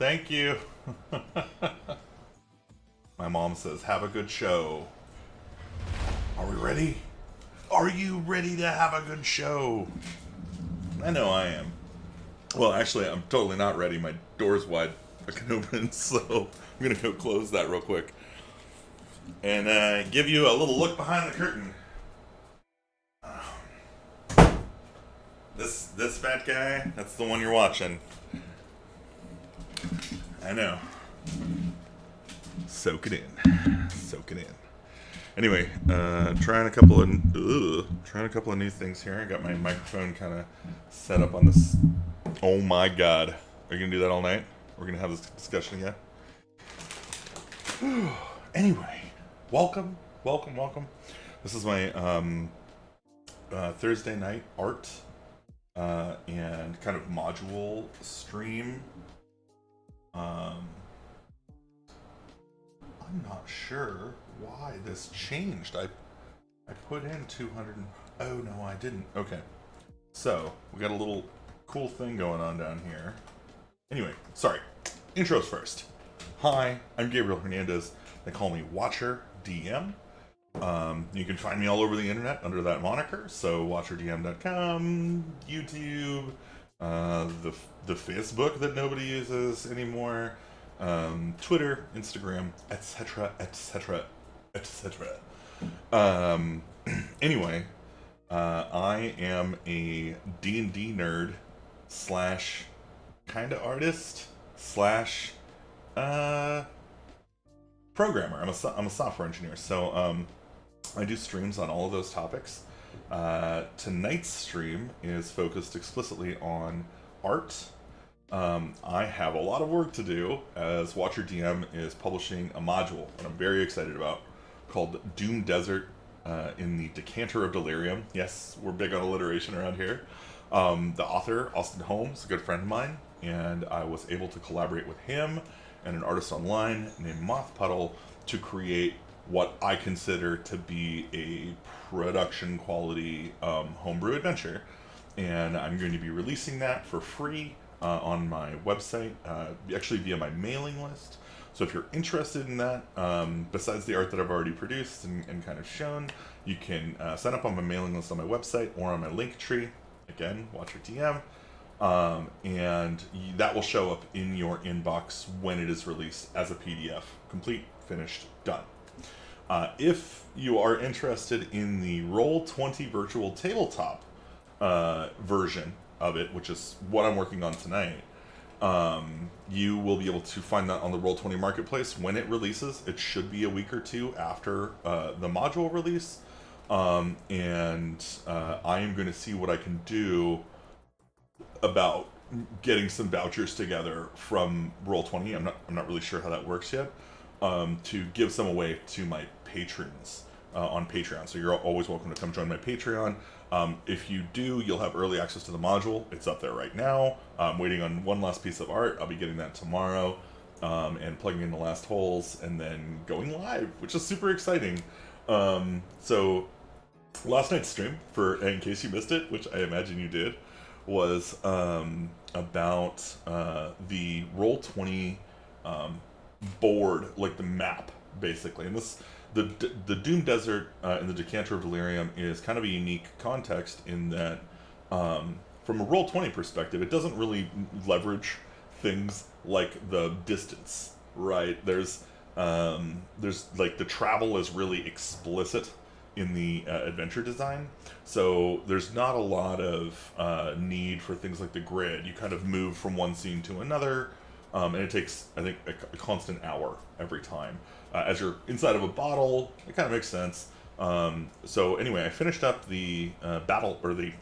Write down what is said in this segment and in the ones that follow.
Thank you. My mom says, have a good show. Are we ready? Are you ready to have a good show? I know I am. Well, actually, I'm totally not ready. My door's wide open, so I'm going to go close that real quick. And give you a little look behind the curtain. This fat guy, that's the one you're watching. I know. Soak it in. Soak it in. Anyway, trying a couple of new things here. I got my microphone kind of set up on this. Oh my God, are you gonna do that all night? We're gonna have this discussion again. Anyway, welcome. This is my Thursday night art and kind of module stream. I'm not sure why this changed. I put in 200 and, oh no I didn't. Okay. So, we got a little cool thing going on down here. Anyway, sorry. Intros first. Hi, I'm Gabriel Hernandez. They call me Watcher DM. You can find me all over the internet under that moniker. So watcherdm.com, YouTube, the Facebook that nobody uses anymore, Twitter, Instagram, etc., etc., etc. Anyway, I am a D&D nerd slash kind of artist slash programmer. I'm a software engineer, so I do streams on all of those topics. Tonight's stream is focused explicitly on art. I have a lot of work to do as Watcher DM is publishing a module that I'm very excited about called Doom Desert in the Decanter of Delirium. Yes, we're big on alliteration around here. The author, Austin Holmes, is a good friend of mine, and I was able to collaborate with him and an artist online named Moth Puddle to create what I consider to be a production quality homebrew adventure. And I'm going to be releasing that for free on my website, actually via my mailing list. So if you're interested in that, besides the art that I've already produced and kind of shown, you can sign up on my mailing list on my website or on my link tree. Again, Watcher DM. And that will show up in your inbox when it is released as a PDF. Complete, finished, done. If you are interested in the Roll20 virtual tabletop version of it, which is what I'm working on tonight, you will be able to find that on the Roll20 marketplace when it releases. It should be a week or two after the module release. And I am going to see what I can do about getting some vouchers together from Roll20. I'm not really sure how that works yet. To give some away to my patrons on Patreon. So you're always welcome to come join my Patreon. If you do, you'll have early access to the module. It's up there right now. I'm waiting on one last piece of art. I'll be getting that tomorrow and plugging in the last holes and then going live, which is super exciting. So last night's stream, in case you missed it, which I imagine you did, was about the Roll20 board, like the map, basically. And the Doom Desert in the Decanter of Delirium is kind of a unique context in that, from a Roll20 perspective, it doesn't really leverage things like the distance, right? There's like the travel is really explicit in the adventure design, so there's not a lot of need for things like the grid. You kind of move from one scene to another, and it takes, I think, a constant hour every time. As you're inside of a bottle, it kind of makes sense. So anyway, I finished up the battle, or the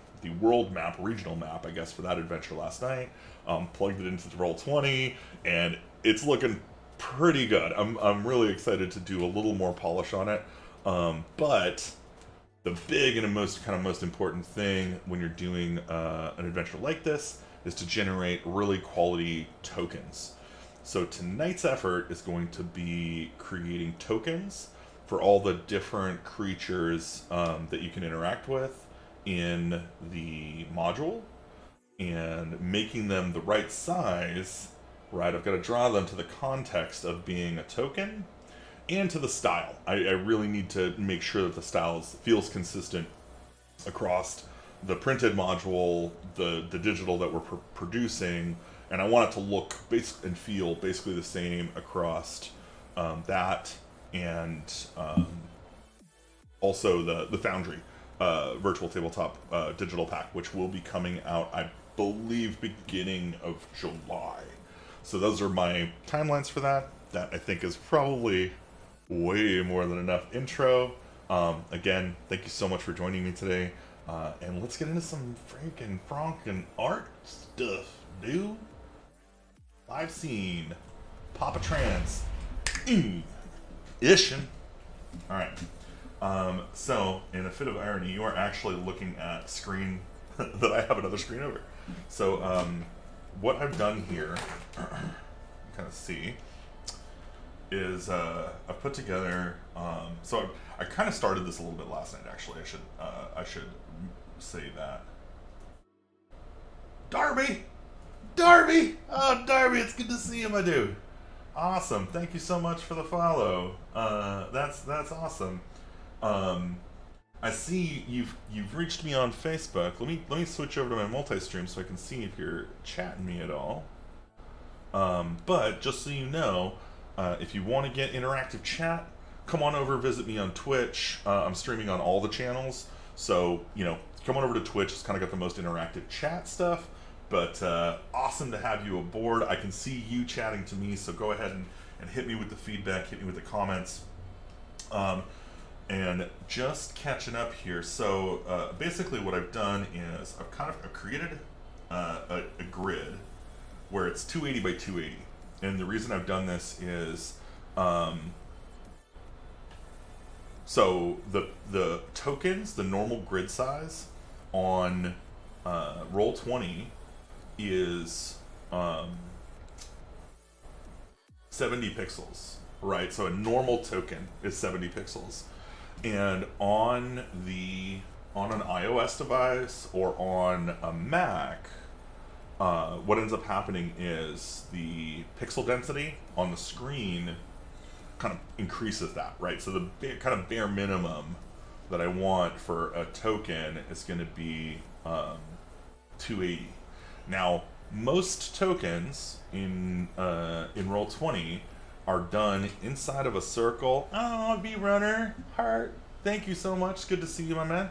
world map, regional map, I guess, for that adventure last night. Plugged it into the Roll20, and it's looking pretty good. I'm really excited to do a little more polish on it. But the big and most important thing when you're doing an adventure like this is to generate really quality tokens. So tonight's effort is going to be creating tokens for all the different creatures that you can interact with in the module, and making them the right size right? I've got to draw them to the context of being a token and to the style. I really need to make sure that the style feels consistent across the printed module, the digital that we're producing, and I want it to look and feel basically the same across that and also the Foundry virtual tabletop digital pack, which will be coming out, I believe, beginning of July. So those are my timelines for that. That I think is probably way more than enough intro. Again, thank you so much for joining me today. And let's get into some freaking Franken art stuff, dude. Live scene. Papa Trans. Ishin. Alright. So, in a fit of irony, you are actually looking at a screen that I have another screen over. So, what I've done here, kind of see, is I've put together. So I kind of started this a little bit last night. Actually, I should say that. Darby, oh Darby, it's good to see you, my dude. Awesome, thank you so much for the follow. That's awesome. I see you've reached me on Facebook. Let me switch over to my multi-stream so I can see if you're chatting me at all. But just so you know, if you want to get interactive chat, come on over, visit me on Twitch. I'm streaming on all the channels, so come on over to Twitch. It's kind of got the most interactive chat stuff. But awesome to have you aboard. I can see you chatting to me, so go ahead and hit me with the feedback, hit me with the comments. And just catching up here. So basically what I've done is I've created a grid where it's 280 by 280. And the reason I've done this is so the tokens, the normal grid size on Roll20 is 70 pixels, right? So a normal token is 70 pixels. And on an iOS device or on a Mac, what ends up happening is the pixel density on the screen kind of increases that, right? So the kind of bare minimum that I want for a token is going to be 280. Now, most tokens in Roll20 are done inside of a circle. Oh, V-Runner, heart, thank you so much. Good to see you, my man.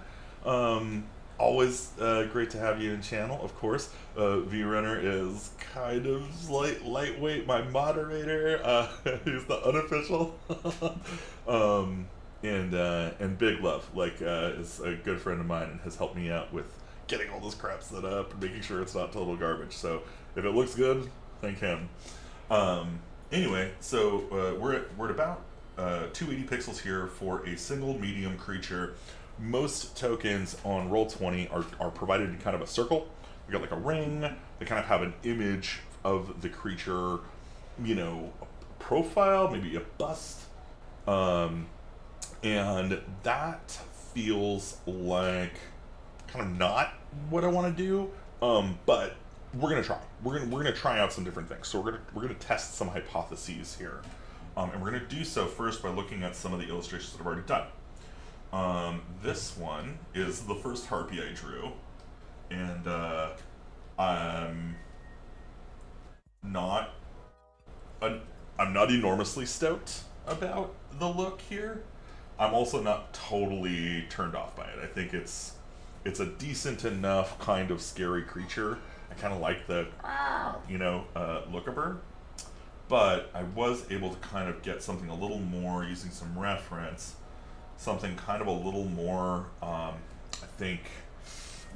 Always great to have you in channel, of course. V-Runner is kind of lightweight, my moderator. He's the unofficial. And Big Love, is a good friend of mine and has helped me out with getting all this crap set up and making sure it's not total garbage. So if it looks good, thank him. Anyway, so we're at about 280 pixels here for a single medium creature. Most tokens on Roll20 are provided in kind of a circle. You got like a ring. They kind of have an image of the creature, a profile, maybe a bust, and that feels like kind of not what I want to do. But we're gonna try. We're gonna try out some different things. So we're gonna test some hypotheses here, and we're gonna do so first by looking at some of the illustrations that I've already done. This one is the first harpy I drew, and I'm not enormously stoked about the look here. I'm also not totally turned off by it. I think it's a decent enough kind of scary creature. I kind of like the look of her, but I was able to kind of get something a little more using some reference. Something kind of a little more, I think,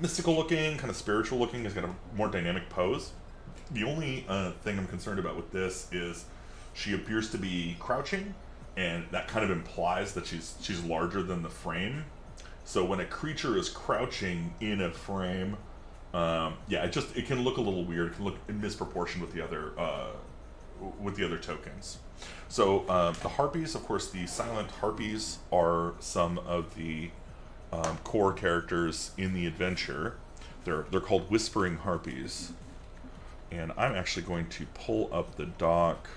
mystical looking, kind of spiritual looking. It's got a more dynamic pose. The only thing I'm concerned about with this is she appears to be crouching, and that kind of implies that she's larger than the frame. So when a creature is crouching in a frame, it can look a little weird. It can look in misproportion with the other tokens. So the harpies, of course, the silent harpies are some of the core characters in the adventure. They're called whispering harpies, And I'm actually going to pull up the doc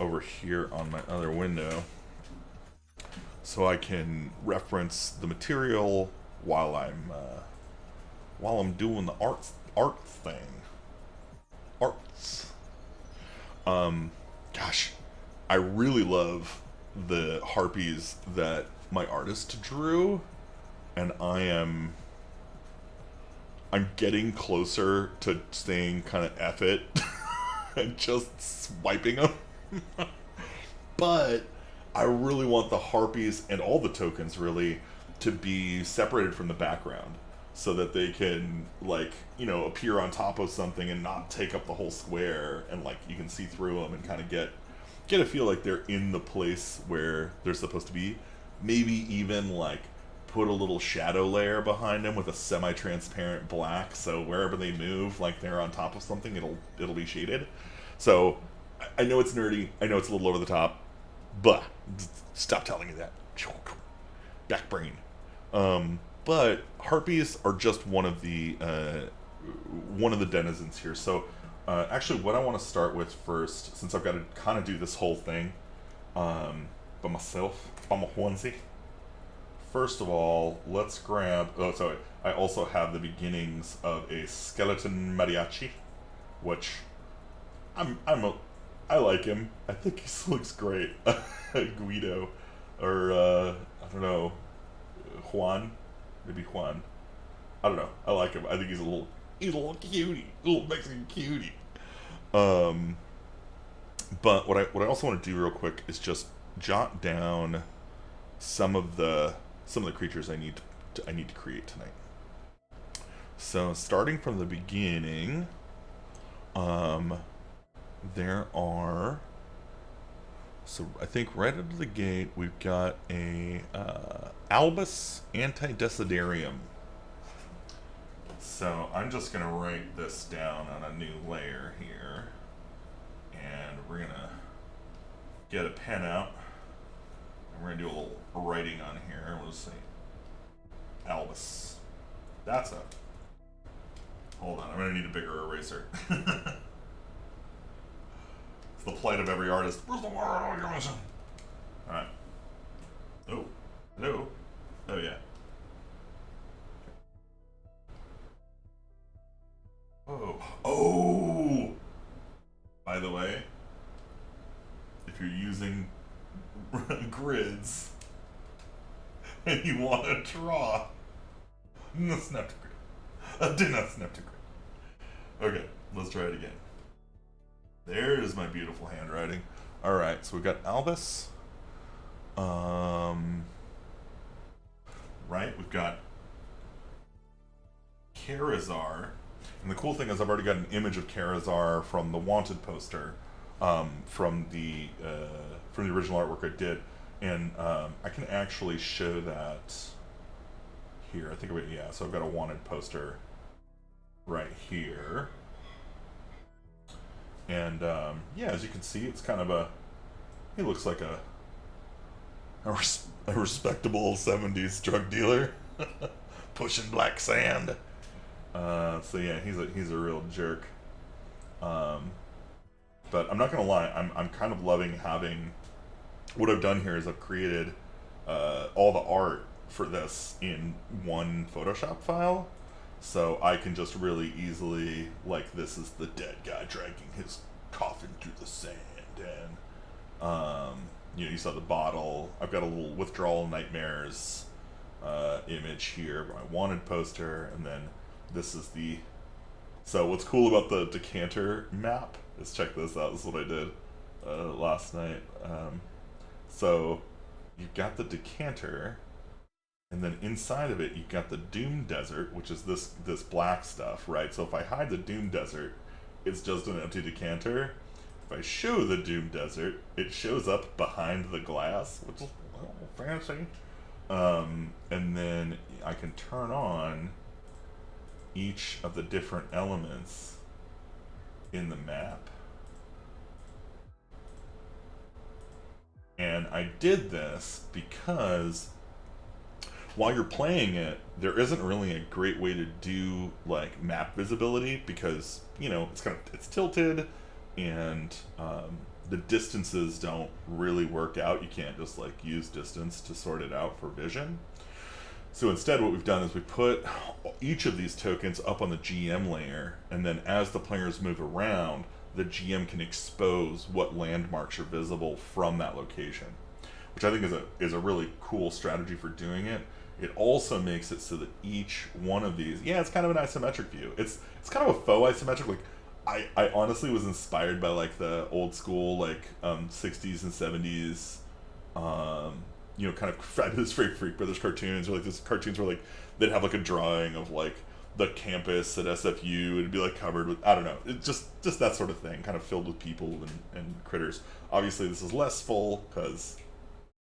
over here on my other window so I can reference the material while I'm doing the art thing. Arts. Gosh, I really love the harpies that my artist drew, and I'm getting closer to saying kind of F it and just swiping them. But I really want the harpies and all the tokens really to be separated from the background so that they can, like, you know, appear on top of something and not take up the whole square, and like you can see through them and kind of get a feel like they're in the place where they're supposed to be. Maybe even like put a little shadow layer behind them with a semi-transparent black, so wherever they move, like they're on top of something, it'll be shaded. So I know it's nerdy, I know it's a little over the top, but stop telling me that. Back brain. But harpies are just one of the denizens here. So actually, what I want to start with first, since I've got to kind of do this whole thing by myself, by my onesie. First of all, let's grab. Oh, sorry. I also have the beginnings of a skeleton mariachi, which I like him. I think he looks great. Guido, or I don't know, Juan, maybe Juan. I don't know. I like him. I think he's a little cutie, little Mexican cutie. But what I also want to do real quick is just jot down some of the creatures I need to create tonight. So starting from the beginning, there are. So I think right out of the gate we've got a Albus Antidesiderium. So I'm just gonna write this down on a new layer here, and we're gonna get a pen out, and we're gonna do a little writing on here. We'll just say Albus. That's a. Hold on, I'm gonna need a bigger eraser. It's the plight of every artist. Alright. Oh. Hello. Oh, yeah. Oh. Oh! By the way, if you're using grids and you want to draw, no snap to grid. Do not snap to grid. Okay, let's try it again. There's my beautiful handwriting. Alright, so we've got Albus. Right, we've got Karazar. And the cool thing is I've already got an image of Karazar from the Wanted poster, from the original artwork I did. And I can actually show that here. I think of it, yeah. So I've got a Wanted poster right here. And yeah, as you can see, it's kind of he looks like a respectable 70s drug dealer pushing black sand. So yeah, he's a real jerk. But I'm not gonna lie, I'm kind of loving having. What I've done here is I've created all the art for this in one Photoshop file. So I can just really easily, like, this is the dead guy dragging his coffin through the sand, and you know, you saw the bottle. I've got a little Withdrawal Nightmares image here, my Wanted poster, and then this is the. So what's cool about the decanter map is, check this out. This is what I did last night. So you've got the decanter. And then inside of it, you've got the Doom Desert, which is this black stuff, right? So if I hide the Doom Desert, it's just an empty decanter. If I show the Doom Desert, it shows up behind the glass, which is a little fancy. And then I can turn on each of the different elements in the map. And I did this because while you're playing it, there isn't really a great way to do like map visibility because it's tilted, and the distances don't really work out. You can't just like use distance to sort it out for vision. So instead, what we've done is we put each of these tokens up on the GM layer, and then as the players move around, the GM can expose what landmarks are visible from that location, which I think is a really cool strategy for doing it. It also makes it so that each one of these, it's kind of an isometric view. It's kind of a faux isometric. Like I honestly was inspired by like the old school like 60s and 70s kind of this very Freak Brothers cartoons, or like this cartoons where like they'd have like a drawing of like the campus at SFU. It'd be like covered with, I don't know, it's just that sort of thing, kind of filled with people and critters. Obviously, this is less full because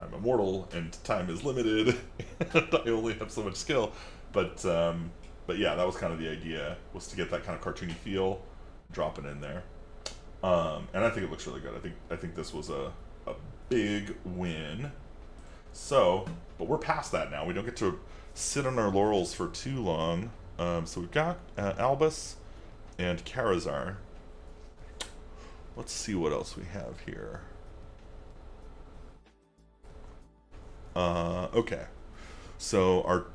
I'm immortal and time is limited, and I only have so much skill. But yeah, that was kind of the idea, was to get that kind of cartoony feel, drop it in there. And I think it looks really good. I think this was a big win. So, but we're past that now. We don't get to sit on our laurels for too long. So we've got Albus and Karazar. Let's see what else we have here. Okay. So our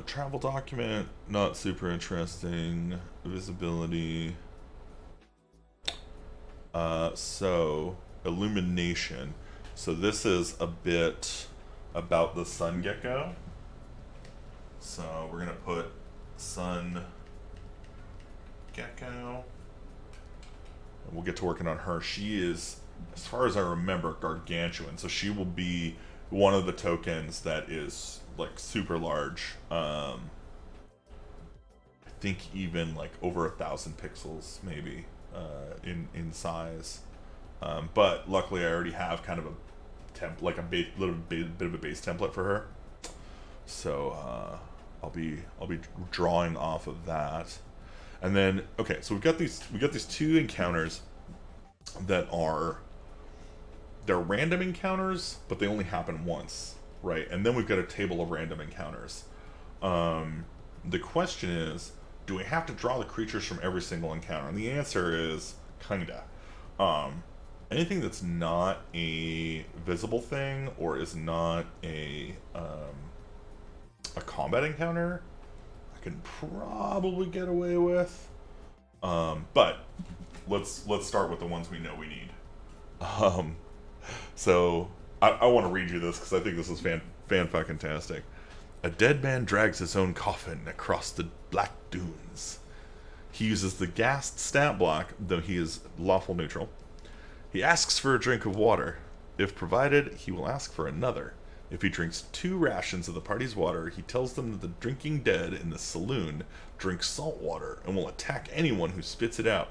travel document, not super interesting. Visibility. So illumination. So this is a bit about the sun gecko. So we're gonna put sun gecko, and we'll get to working on her. She is, as far as I remember, gargantuan. So she will be one of the tokens that is like super large. I think even like over 1,000 pixels, maybe, in size. But luckily, I already have kind of a like a bit of a base template for her. So I'll be drawing off of that. And then so we got these two encounters that they're random encounters, but they only happen once, right? And then we've got a table of random encounters. The question is, do we have to draw the creatures from every single encounter? And the answer is kinda. Anything that's not a visible thing or is not a combat encounter, I can probably get away with. But let's start with the ones we know we need. So I want to read you this because I think this is fan-fucking-tastic. A dead man drags his own coffin across the black dunes. He uses the gassed stat block, though he is lawful neutral. He asks for a drink of water. If provided, he will ask for another. If he drinks 2 rations of the party's water, he tells them that the drinking dead in the saloon drinks salt water and will attack anyone who spits it out.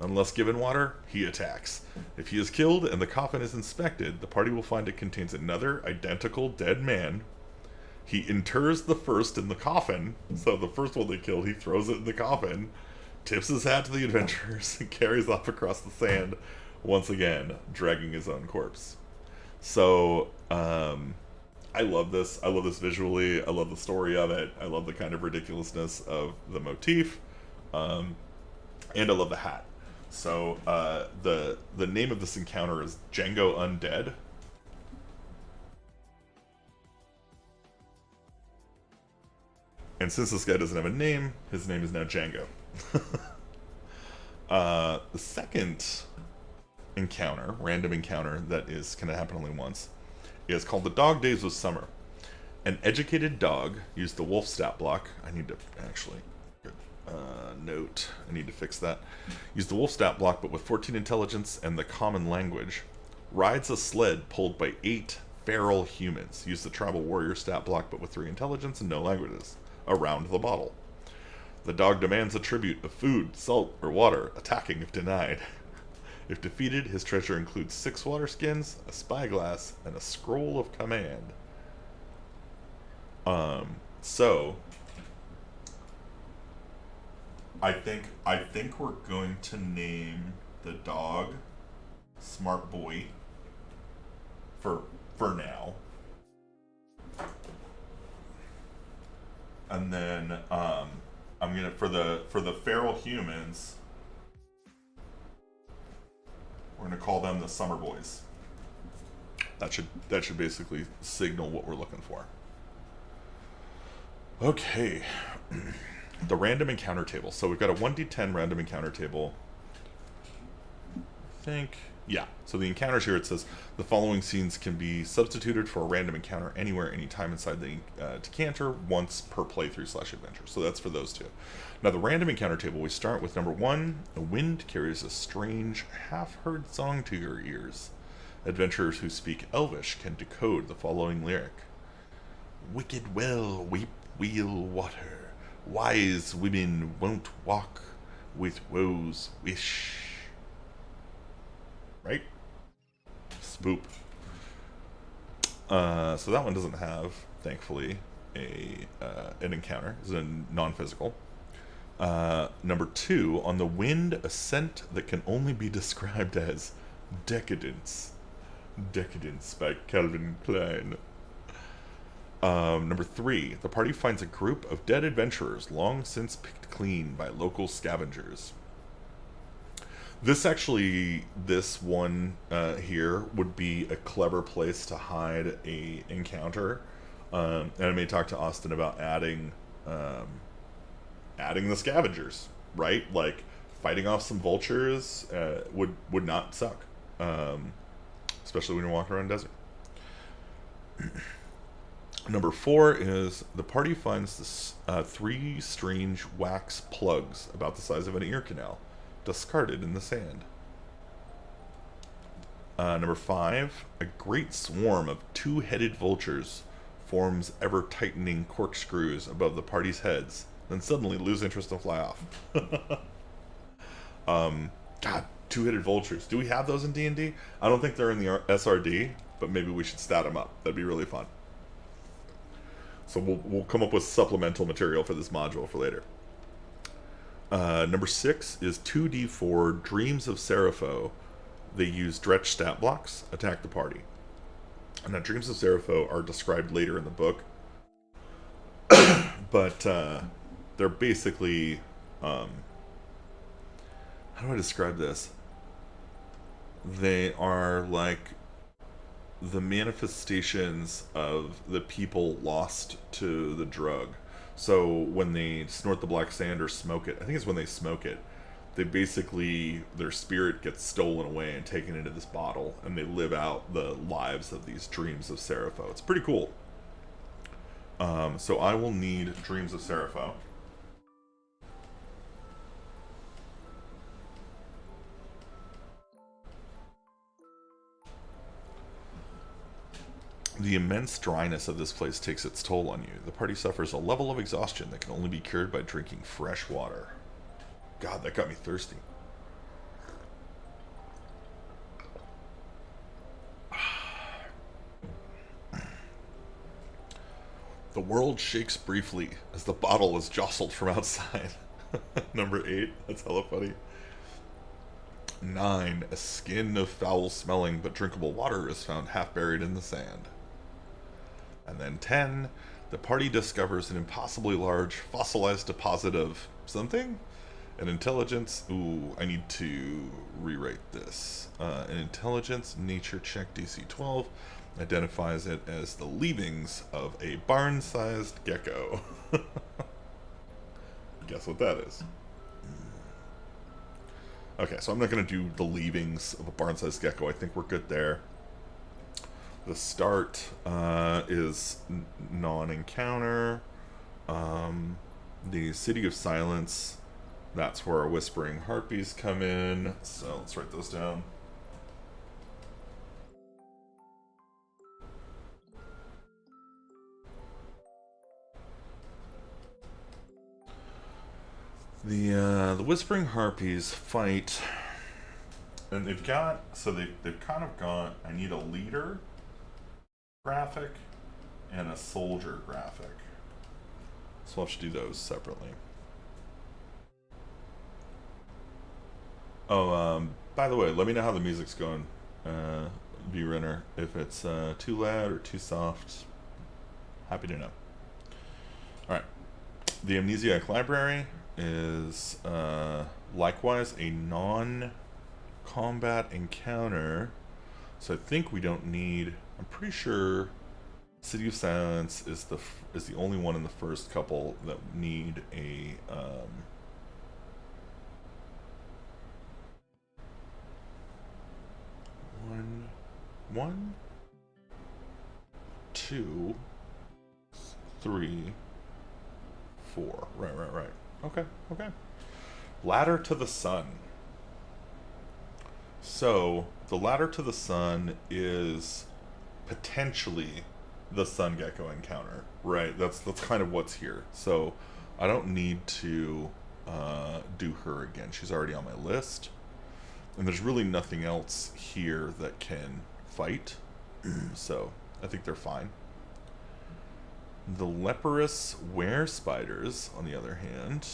Unless given water, he attacks. If he is killed and the coffin is inspected, the party will find it contains another identical dead man. He inters the first in the coffin, so the first one they killed, he throws it in the coffin, tips his hat to the adventurers, and carries off across the sand, once again, dragging his own corpse. So, I love this. I love this visually. I love the story of it. I love the kind of ridiculousness of the motif. And I love the hat. So, the name of this encounter is Django Undead. And since this guy doesn't have a name, his name is now Django. The second encounter, random encounter, that is going to happen only once, is called the Dog Days of Summer. An educated dog used the wolf stat block. I need to actually note. I need to fix that. Use the wolf stat block, but with 14 intelligence and the common language. Rides a sled pulled by 8 feral humans. Use the tribal warrior stat block, but with 3 intelligence and no languages. Around the bottle. The dog demands a tribute of food, salt, or water, attacking if denied. If defeated, his treasure includes 6 water skins, a spyglass, and a scroll of command. So I think we're going to name the dog Smart Boy for now. and then I'm gonna for the feral humans, we're gonna call them the summer boys. That should basically signal what we're looking for. Okay, the random encounter table. So we've got a 1d10 random encounter table. I think, yeah. So the encounters here, it says the following scenes can be substituted for a random encounter anywhere, anytime inside the decanter, once per playthrough/adventure. So that's for those two. Now the random encounter table, we start with number 1. The wind carries a strange, half-heard song to your ears. Adventurers who speak Elvish can decode the following lyric. Wicked well weep wheel water. Wise women won't walk with woe's wish. Right? Spoop. So that one doesn't have, thankfully, an encounter. It's a non-physical. Number 2, on the wind, a scent that can only be described as decadence. Decadence by Calvin Klein. Number 3, the party finds a group of dead adventurers long since picked clean by local scavengers. This one here would be a clever place to hide a encounter. And I may talk to Austin about adding the scavengers, right? Like fighting off some vultures would not suck, especially when you're walking around the desert. Number 4 is the party finds this 3 strange wax plugs about the size of an ear canal, discarded in the sand. Number 5, a great swarm of 2-headed vultures forms ever-tightening corkscrews above the party's heads, then suddenly lose interest and fly off. God, 2-headed vultures. Do we have those in D&D? I don't think they're in the SRD, but maybe we should stat them up. That'd be really fun. So we'll come up with supplemental material for this module for later. Number 6 is 2d4 Dreams of Serapho. They use Dretch stat blocks, attack the party. And now Dreams of Serapho are described later in the book. But they're basically... how do I describe this? They are like the manifestations of the people lost to the drug. So when they snort the black sand or smoke it, I think it's when they smoke it, they basically, their spirit gets stolen away and taken into this bottle, and they live out the lives of these Dreams of Serapho. It's pretty cool. So I will need Dreams of Serapho. The immense dryness of this place takes its toll on you. The party suffers a level of exhaustion that can only be cured by drinking fresh water. God, that got me thirsty. The world shakes briefly as the bottle is jostled from outside. Number 8, that's hella funny. 9, a skin of foul-smelling but drinkable water is found half buried in the sand. And then 10, the party discovers an impossibly large fossilized deposit of something? An intelligence... Ooh, I need to rewrite this. An intelligence nature check DC 12 identifies it as the leavings of a barn-sized gecko. Guess what that is? Okay, so I'm not going to do the leavings of a barn-sized gecko. I think we're good there. The start is non-encounter. The City of Silence, that's where our Whispering Harpies come in. So let's write those down. The Whispering Harpies fight, and they've got, so they've kind of got, I need a leader graphic and a soldier graphic. So I'll have to do those separately. Oh, by the way, let me know how the music's going, V-Renner. If it's too loud or too soft, happy to know. Alright. The Amnesiac Library is likewise a non-combat encounter, so I think we don't need. I'm pretty sure City of Silence is the only one in the first couple that need a one, two, three, four. Right. Okay. Ladder to the Sun. So the Ladder to the Sun is potentially the Sun Gecko encounter, right? That's kind of what's here. So I don't need to do her again. She's already on my list, and there's really nothing else here that can fight. So I think they're fine. The leprous were spiders, on the other hand.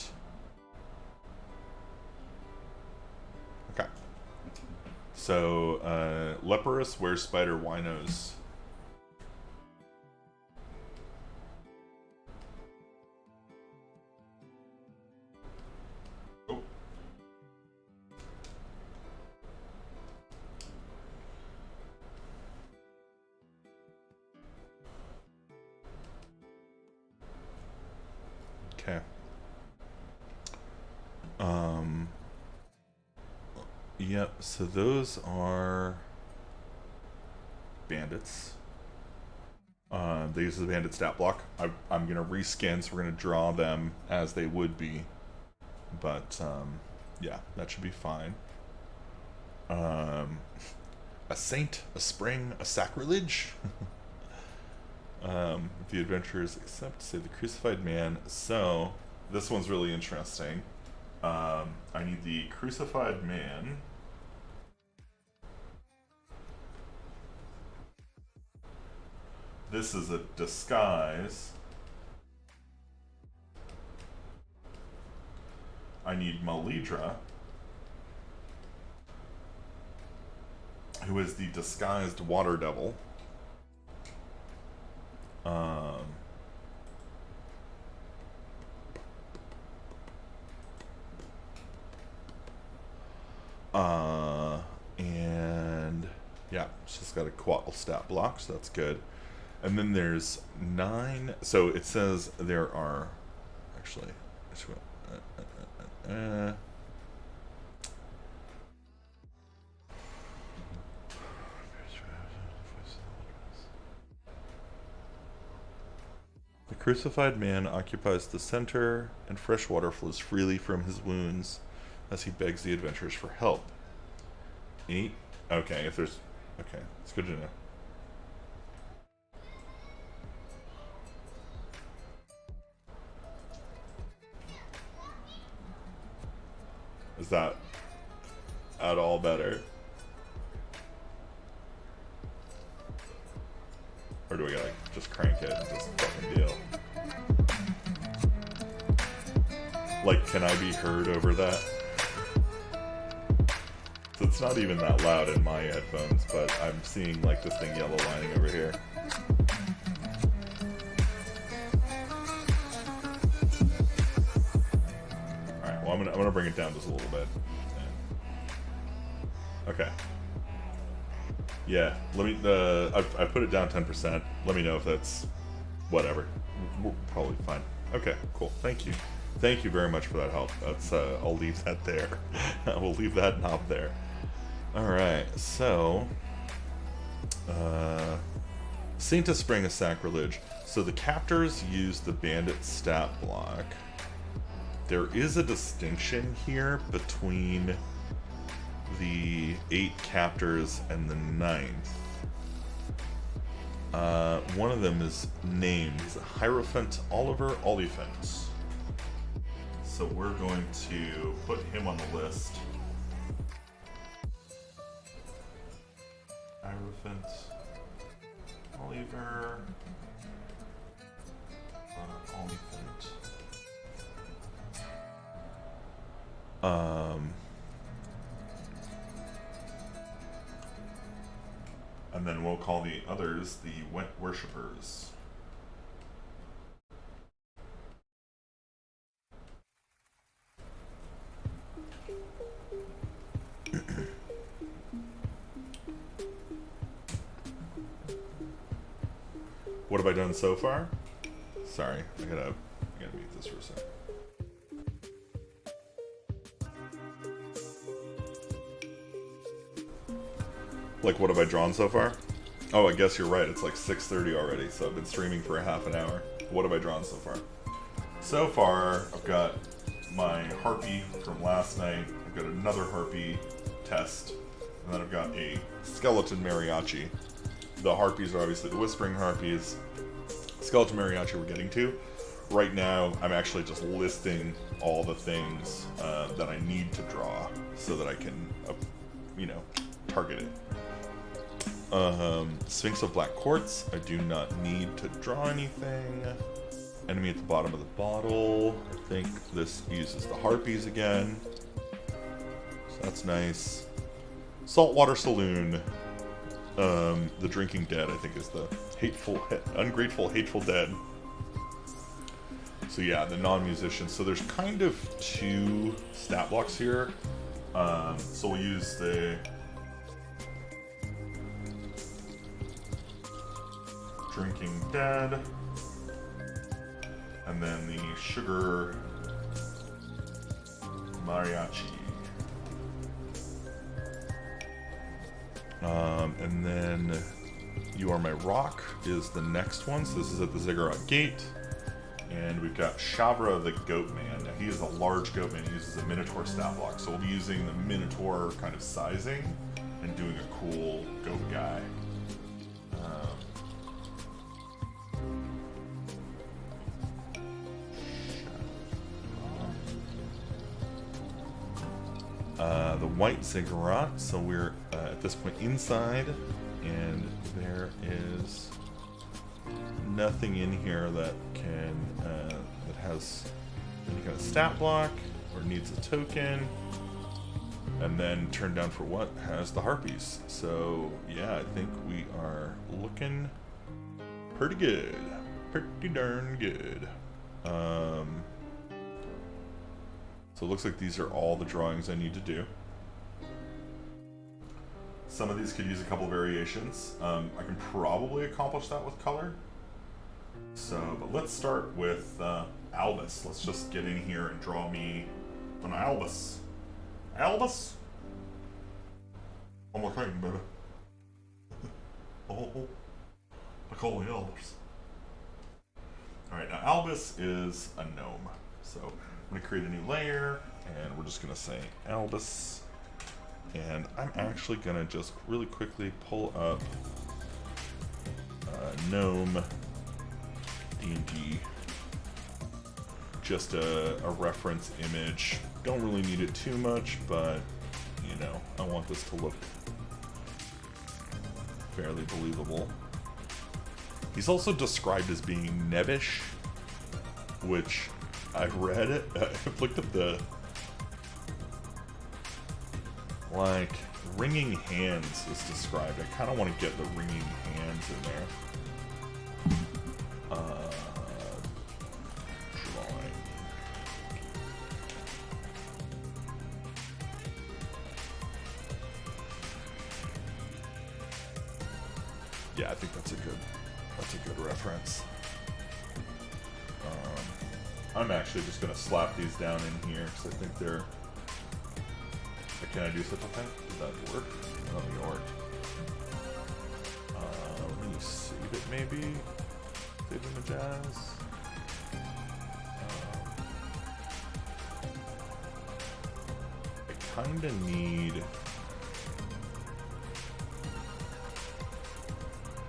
Okay. So, leprous were spider winos. Oh. Okay. Yep, so those are bandits. They use the bandit stat block. I'm going to reskin, so we're going to draw them as they would be. But, yeah, that should be fine. A saint, a spring, a sacrilege. The adventurers accept to save the crucified man. So, this one's really interesting. I need the crucified man. This is a disguise. I need Malidra, who is the disguised water devil. And yeah, she's got a quattle stat block, so that's good. And then there's 9. So it says there are actually. The crucified man occupies the center, and fresh water flows freely from his wounds as he begs the adventurers for help. 8. Okay, if there's. Okay, it's good to know. Is that at all better? Or do we gotta just crank it and just fucking deal? Like, can I be heard over that? So it's not even that loud in my headphones, but I'm seeing like this thing yellow lining over here. Alright, well I'm gonna bring it down just a little bit. Okay. Yeah, let me. I put it down 10%. Let me know if that's whatever. We're probably fine. Okay, cool. Thank you. Thank you very much for that help. That's. I'll leave that there. We'll leave that knob there. All right. So, Saint of Spring is sacrilege. So the captors use the bandit stat block. There is a distinction here between the 8 captors and the 9th. One of them is named Hierophant Oliver Oliphant. So we're going to put him on the list. Hierophant Oliver Oliphant. And then we'll call the others the Wet Worshippers. What have I done so far? Sorry, I gotta mute this for a second. Like, what have I drawn so far? Oh, I guess you're right. It's like 6:30 already, so I've been streaming for a half an hour. What have I drawn so far? So far, I've got my harpy from last night. I've got another harpy test, and then I've got a skeleton mariachi. The harpies are obviously the whispering harpies. Skeleton mariachi we're getting to. Right now, I'm actually just listing all the things that I need to draw so that I can, target it. Sphinx of Black Quartz. I do not need to draw anything. Enemy at the bottom of the bottle. I think this uses the harpies again. So that's nice. Saltwater Saloon. The Drinking Dead, I think, is the ungrateful, hateful dead. So yeah, the non-musician. So there's kind of two stat blocks here. So we'll use the Drinking Dead, and then the Sugar Mariachi. And then You Are My Rock is the next one. So this is at the Ziggurat Gate. And we've got Shavra the Goat Man. Now he is a large goat man. He uses a Minotaur stat block. So we'll be using the Minotaur kind of sizing and doing a cool goat guy. The White Ziggurat. So we're at this point inside, and there is nothing in here that can that has any kind of stat block or needs a token. And then turned down for what has the harpies. So yeah, I think we are looking pretty good, pretty darn good. So it looks like these are all the drawings I need to do. Some of these could use a couple variations. I can probably accomplish that with color. So, but let's start with Albus. Let's just get in here and draw me an Albus. Albus? I'm a king, baby. Oh, I call me Albus. Alright, now Albus is a gnome. So I'm going to create a new layer, and we're just going to say Albus. And I'm actually going to just really quickly pull up gnome D&D. Just a reference image. Don't really need it too much, but, you know, I want this to look fairly believable. He's also described as being nebbish, which I've read it. I've looked at the ringing hands is described. I kind of want to get the ringing hands in there. Drawing. Yeah, I think that's a good reference. I'm actually just gonna slap these down in here because I think they're. Can I do such a thing? Does that work? Let me work. Let me save it maybe. Save in the jazz. I kind of need.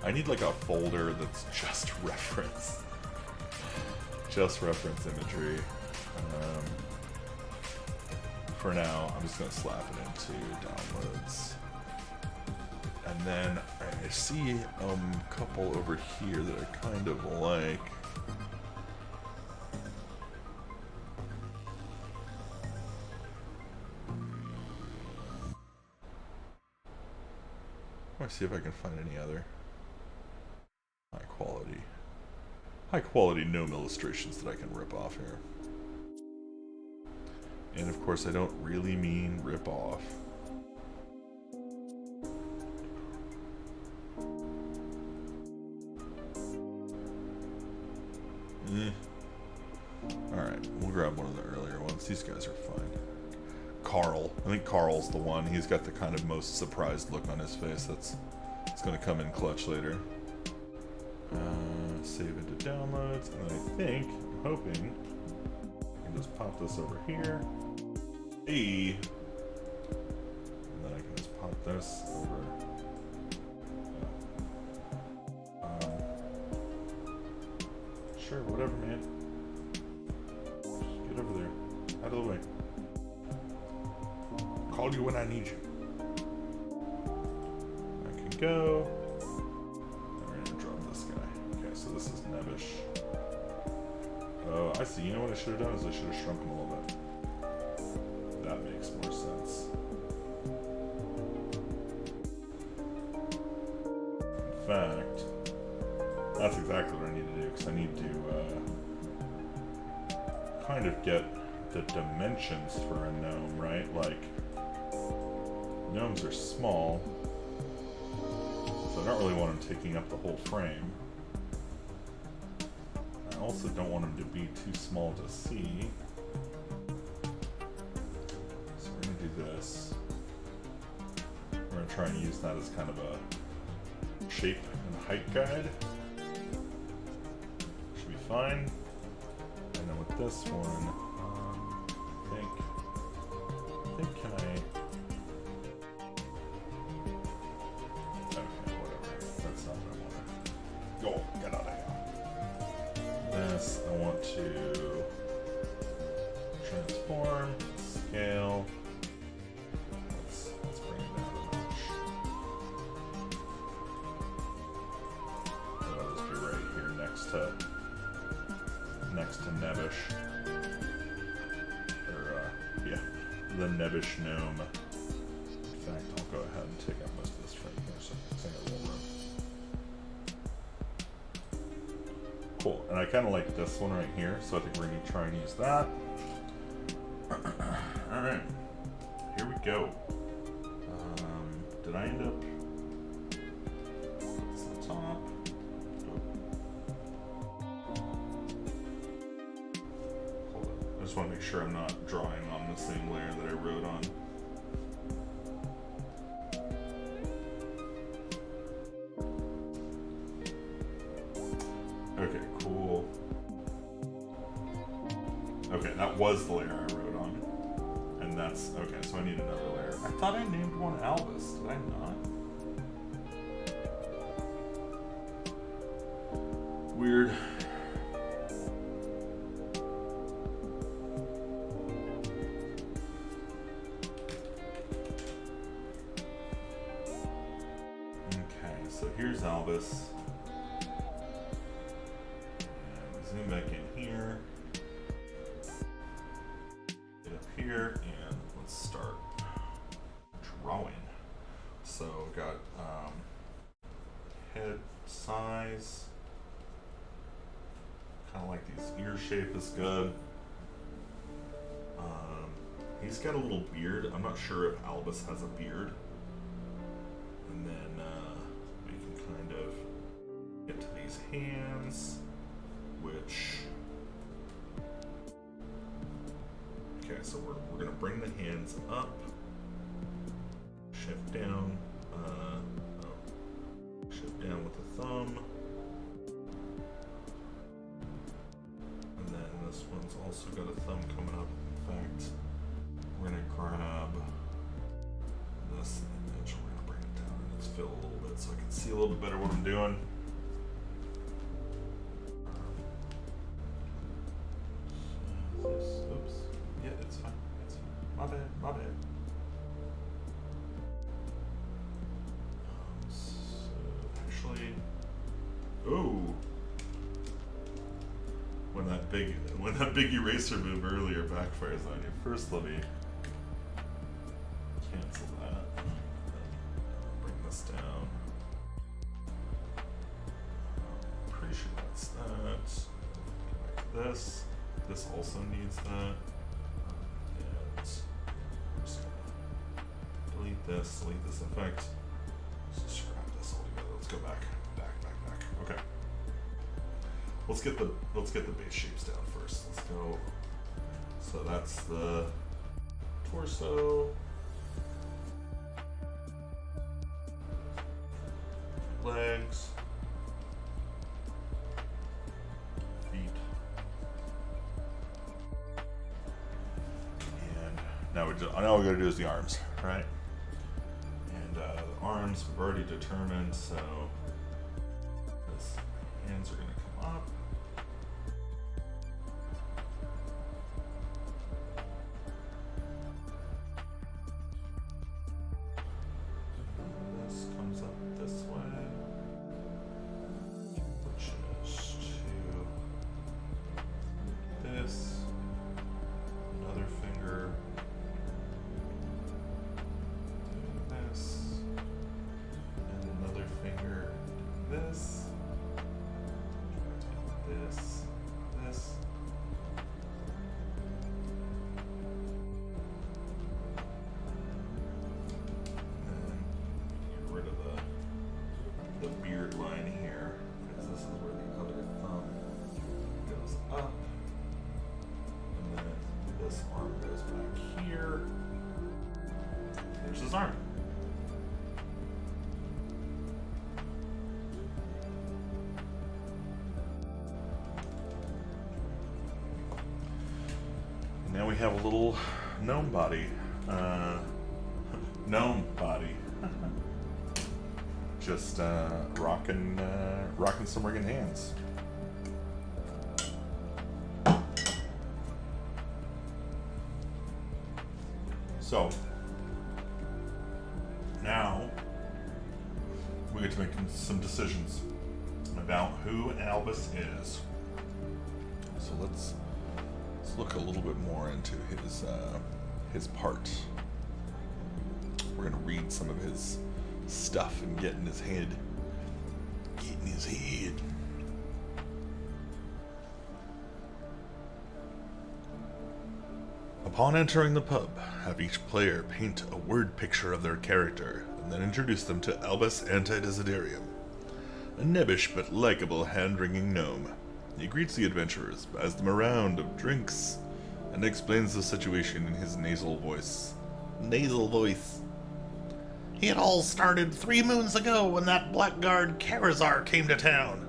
I need like a folder that's just reference. Just reference imagery. For now, I'm just going to slap it into downloads. And then I see a couple over here that I kind of like. Let me see if I can find any other high quality gnome illustrations that I can rip off here. And of course, I don't really mean rip off. Alright, we'll grab one of the earlier ones. These guys are fine. Carl. I think Carl's the one. He's got the kind of most surprised look on his face. It's going to come in clutch later. Save into downloads. And I'm hoping, I can just pop this over here. Hey! And then I can just pop this over. Sure, whatever, man. Just get over there. Out of the way. Call you when I need you. I can go. We're gonna drop this guy. Okay, so this is Nebish. Oh, I see. You know what I should have done is I should have shrunk him a little bit. That makes more sense. In fact, that's exactly what I need to do, because I need to kind of get the dimensions for a gnome, right? Like, gnomes are small, so I don't really want them taking up the whole frame. I also don't want them to be too small to see. So we're going to do this. We're going to try and use that as kind of a shape and height guide. Should be fine. And then with this one, I think can I... Okay, whatever. That's not what I want. Oh, get out of here. This, I want to transform, scale. Let's bring it down a notch. I'll just be right here next to Nebish. Or, yeah, the Nebish gnome. In fact, I'll go ahead and take out most of this frame here so I can get a little room. Cool, and I kind of like this one right here, so I think we're going to try and use that. Alright, here we go. Did I end up... What's the top? Hold on. I just want to make sure I'm not drawing on the same layer that I wrote on. Okay, cool. Okay, that was the layer I wrote on. And that's... Okay, so I need another layer. I thought I named one Albus. Did I not? Weird. Okay, so here's Albus. And zoom back in here. Get up here, and let's start drawing. So we've got head size. Kind of like these ear shape is good. He's got a little beard. I'm not sure if Albus has a beard. And then we can kind of get to these hands, which... Okay, so we're gonna bring the hands up, shift down, shift down with the thumb. And then this one's also got a thumb coming up. In fact, we're gonna grab this image, we're gonna bring it down and just fill a little bit so I can see a little bit better what I'm doing. Oops. Yeah, it's fine. It's fine. My bad. My bad. So actually, ooh. When that big eraser move earlier backfires on you. First, let me cancel that. Bring this down. Pretty sure that's that. Like this. This also needs that. And I'm just gonna delete this. In fact, let's just scrap this all together. Let's go back. Okay. the base shapes down first. Let's go. So that's the torso, legs, feet, and now all we gotta do is the arms, right? And the arms we've already determined, so his hands are gonna come up. This comes up this way, which is to this, another finger, this, and another finger, this, this, this. Get rid of the beard line here, because this is where the other thumb goes up, and then this arm goes back here. There's his arm. And now we have a little gnome body. Gnome body. Just rocking some rigging hands. So now we get to make some decisions about who Albus is. So let's look a little bit more into his part. We're gonna read some of his stuff and get in his head. Get in his head. Upon entering the pub, have each player paint a word picture of their character, and then introduce them to Albus Antidesiderium, a nebbish but likable hand-wringing gnome. He greets the adventurers, buys them a round of drinks, and explains the situation in his nasal voice. It all started 3 moons ago when that blackguard Karazar came to town.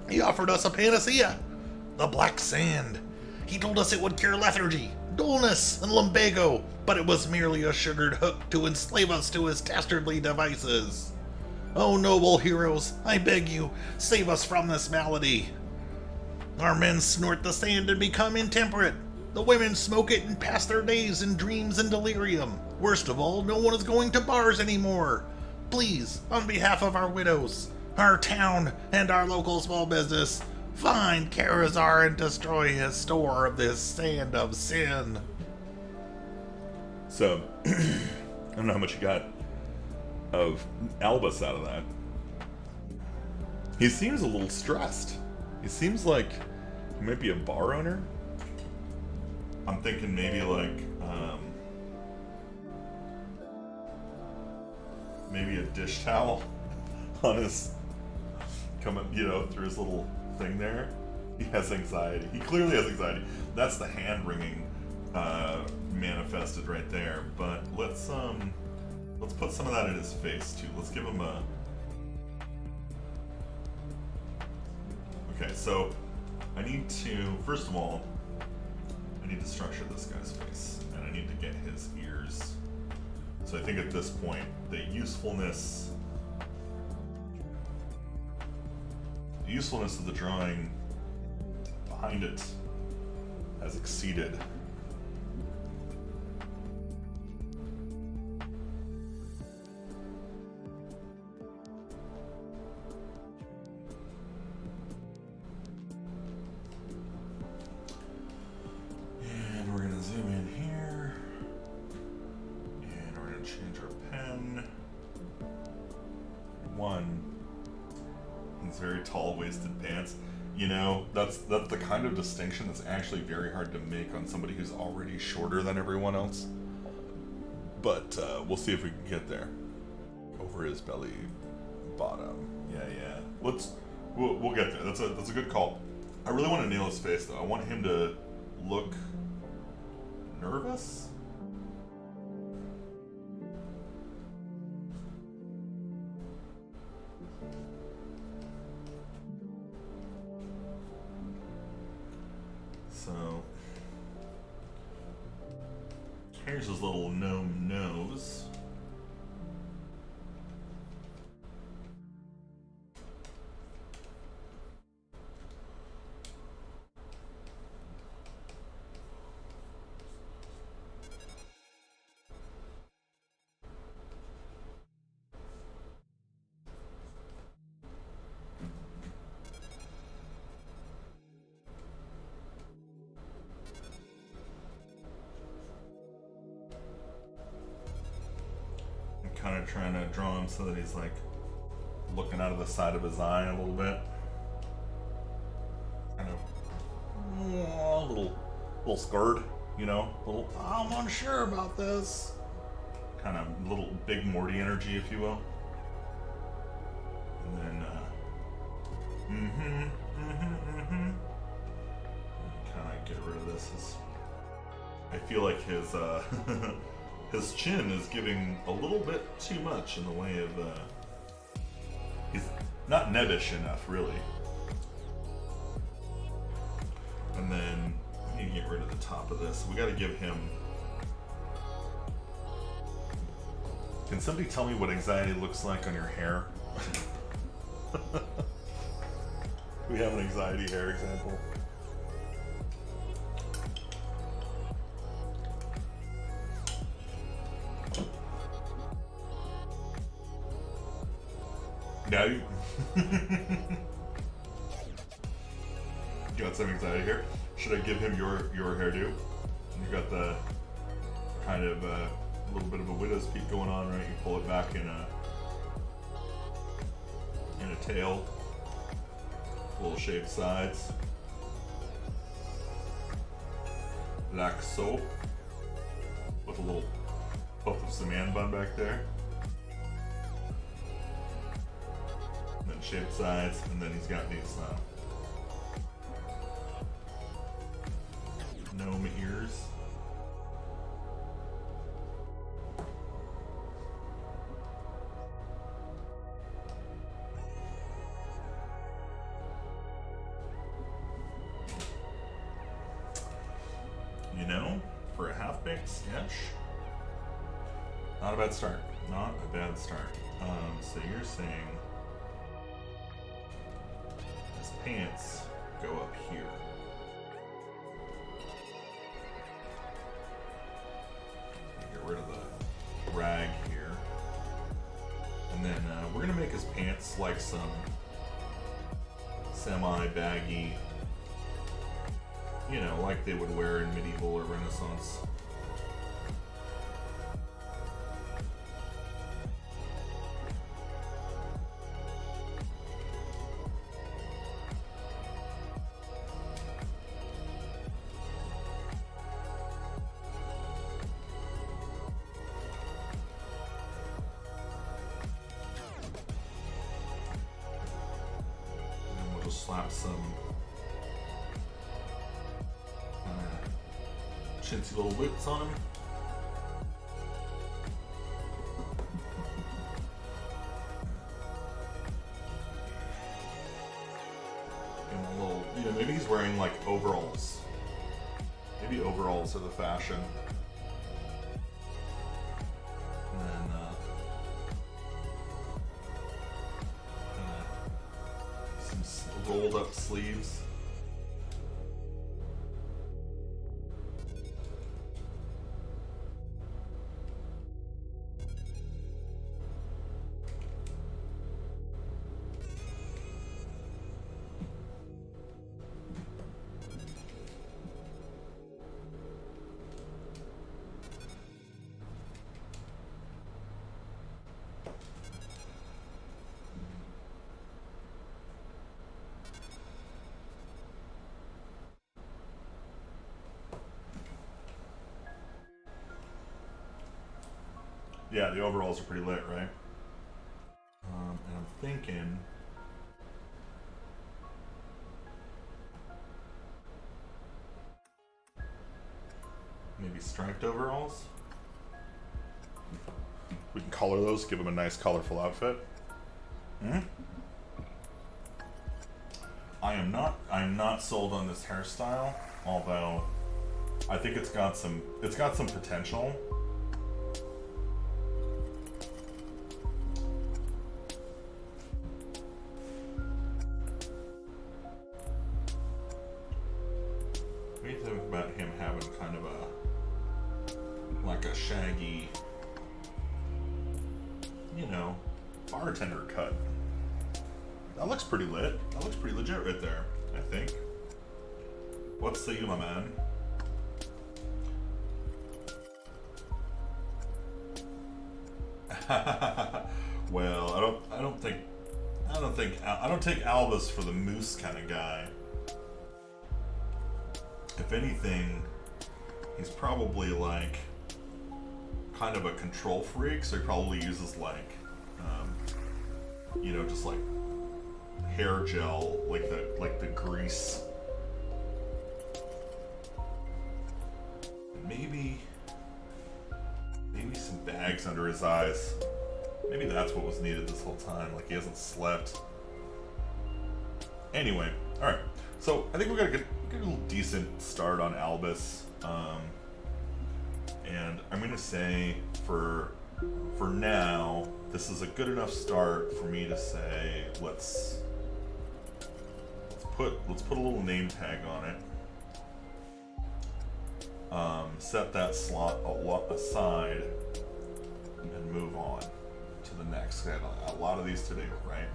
He offered us a panacea, the Black Sand. He told us it would cure lethargy, dullness, and lumbago, but it was merely a sugared hook to enslave us to his dastardly devices. Oh, noble heroes, I beg you, save us from this malady. Our men snort the sand and become intemperate. The women smoke it and pass their days in dreams and delirium. Worst of all, no one is going to bars anymore. Please, on behalf of our widows, our town, and our local small business, find Karazar and destroy his store of this sand of sin. So, I don't know how much you got of Albus out of that. He seems a little stressed. He seems like he might be a bar owner. I'm thinking maybe like, maybe a dish towel on his, coming, through his little thing there. He has anxiety. He clearly has anxiety. That's the hand wringing manifested right there. But let's put some of that in his face too. Let's give him a. Okay, so I need to, first of all, I need to structure this guy's face, and I need to get his ears. So I think at this point, the usefulness of the drawing behind it has exceeded. And we're going to zoom in here. And we're going to change our pen. One. He's very tall-waisted pants. That's the kind of distinction that's actually very hard to make on somebody who's already shorter than everyone else. But we'll see if we can get there. Over his belly bottom. Yeah. We'll get there. That's a good call. I really want to nail his face though. I want him to look nervous. So here's his little gnome nose. Kind of trying to draw him so that he's like looking out of the side of his eye a little bit. Kind of a little scared, you know, a little, I'm unsure about this. Kind of little big Morty energy, if you will. And then kind of get rid of this. I feel like his his chin is giving a little bit too much in the way of, he's not nebbish enough, really. And then we need to get rid of the top of this. We gotta give him... Can somebody tell me what anxiety looks like on your hair? We have an anxiety hair example. Now you got some anxiety here. Should I give him your hairdo? You got the kind of a little bit of a widow's peak going on, right? You pull it back in a tail, little shaved sides, like so, with a little puff of some man bun back there. Shaped sides, and then he's got these gnome ears. You know, for a half-baked sketch, not a bad start. Not a bad start. So you're saying pants go up here. Get rid of the rag here. And then we're gonna make his pants like some semi-baggy, you know, like they would wear in medieval or Renaissance. Slap some chintzy little whips on him. And a little, you know, maybe he's wearing like overalls. Maybe overalls are the fashion. And then rolled up sleeves. Yeah, the overalls are pretty lit, right? And I'm thinking maybe striped overalls. We can color those, give him a nice colorful outfit. Hmm? I'm not sold on this hairstyle, although I think it's got some potential. What do you think about him having kind of like a shaggy, you know, bartender cut? That looks pretty lit. That looks pretty legit right there, I think. What say you, my man? Well, I don't take Albus for the moose kind of guy. If anything, he's probably like kind of a control freak, so he probably uses like, you know, just like hair gel, like the grease. Maybe some bags under his eyes. Maybe that's what was needed this whole time. Like he hasn't slept. Anyway, all right. So I think we got a good little decent start on Albus. And I'm gonna say for now, this is a good enough start for me to say let's put a little name tag on it. Set that slot aside and move on to the next. I had a lot of these today, right?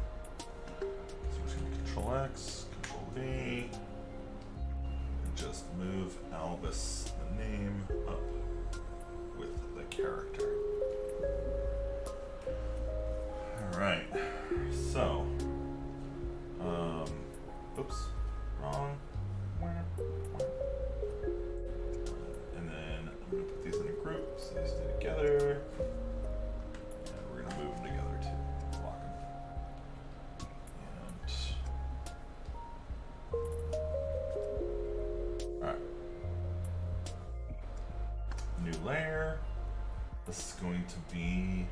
So we're just gonna Control X, Control V, and just move Albus, the name, up with the character. Alright, so, oops, wrong. And then I'm going to put these in a group, so they stay together. And we're going to move them together too, lock them. And, alright. New layer. This is going to be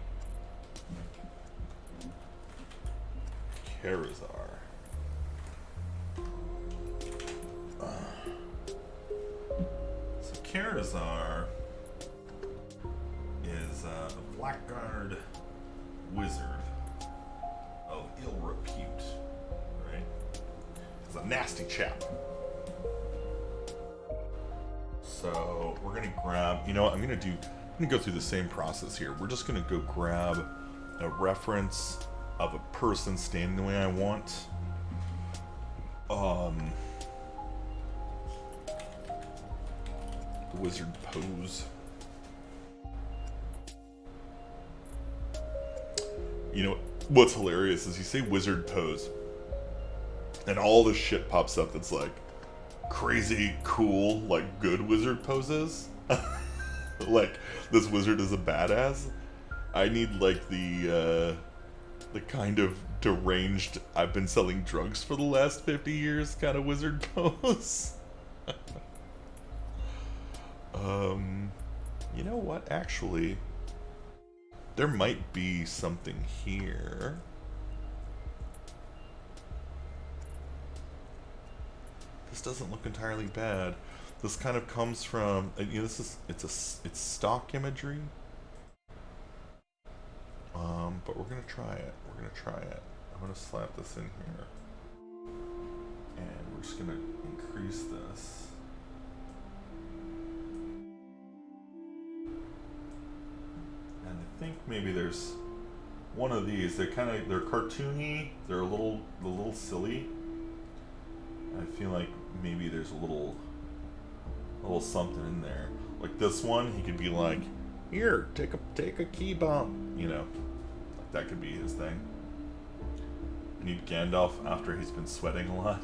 Karazar. So Karazar is a blackguard wizard of ill repute, right? He's a nasty chap. So we're gonna grab, you know what, I'm gonna go through the same process here. We're just gonna go grab a reference of a person standing the way I want. The wizard pose. You know what's hilarious is you say wizard pose, and all this shit pops up that's like crazy cool, like good wizard poses. Like this wizard is a badass. I need like the kind of deranged, I've been selling drugs for the last 50 years kind of wizard pose. You know what, actually, there might be something here. This doesn't look entirely bad. This kind of comes from, you know, it's stock imagery. But we're gonna try it. I'm gonna slap this in here. And we're just gonna increase this. And I think maybe there's one of these. They're cartoony. They're a little silly. I feel like maybe there's a little something in there. Like this one, he could be like, "Here, take a key bump," you know. Like that could be his thing. We need Gandalf after he's been sweating a lot.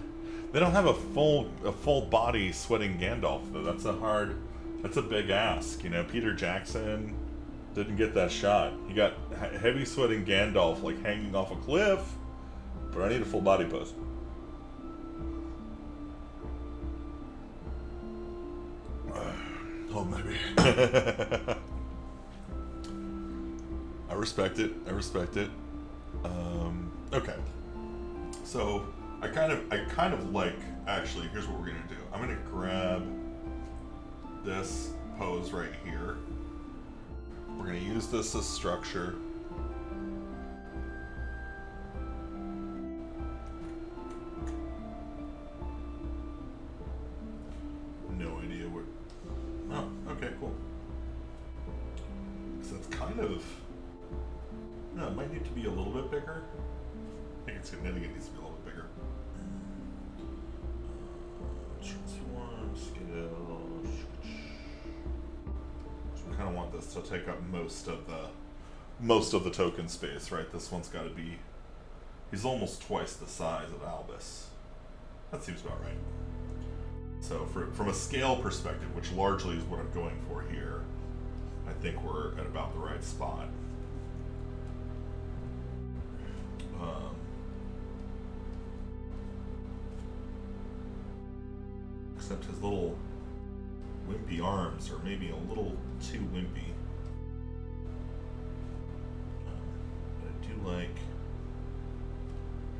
They don't have a full body sweating Gandalf though. That's a big ask. You know, Peter Jackson didn't get that shot. He got heavy sweating Gandalf like hanging off a cliff. But I need a full body pose. Oh, maybe. I respect it. I respect it. Okay. So I kind of like. Actually, here's what we're gonna do. I'm gonna grab this pose right here. We're gonna use this as structure. No idea what. Oh, okay, cool. So it's kind of. No, it might need to be a little bit bigger. I think it needs to be a little bit bigger. Transform scale. So we kind of want this to take up most of the token space, right? This one's got to be. He's almost twice the size of Albus. That seems about right. So from a scale perspective, which largely is what I'm going for here, I think we're at about the right spot. Except his little wimpy arms are maybe a little too wimpy. But I do like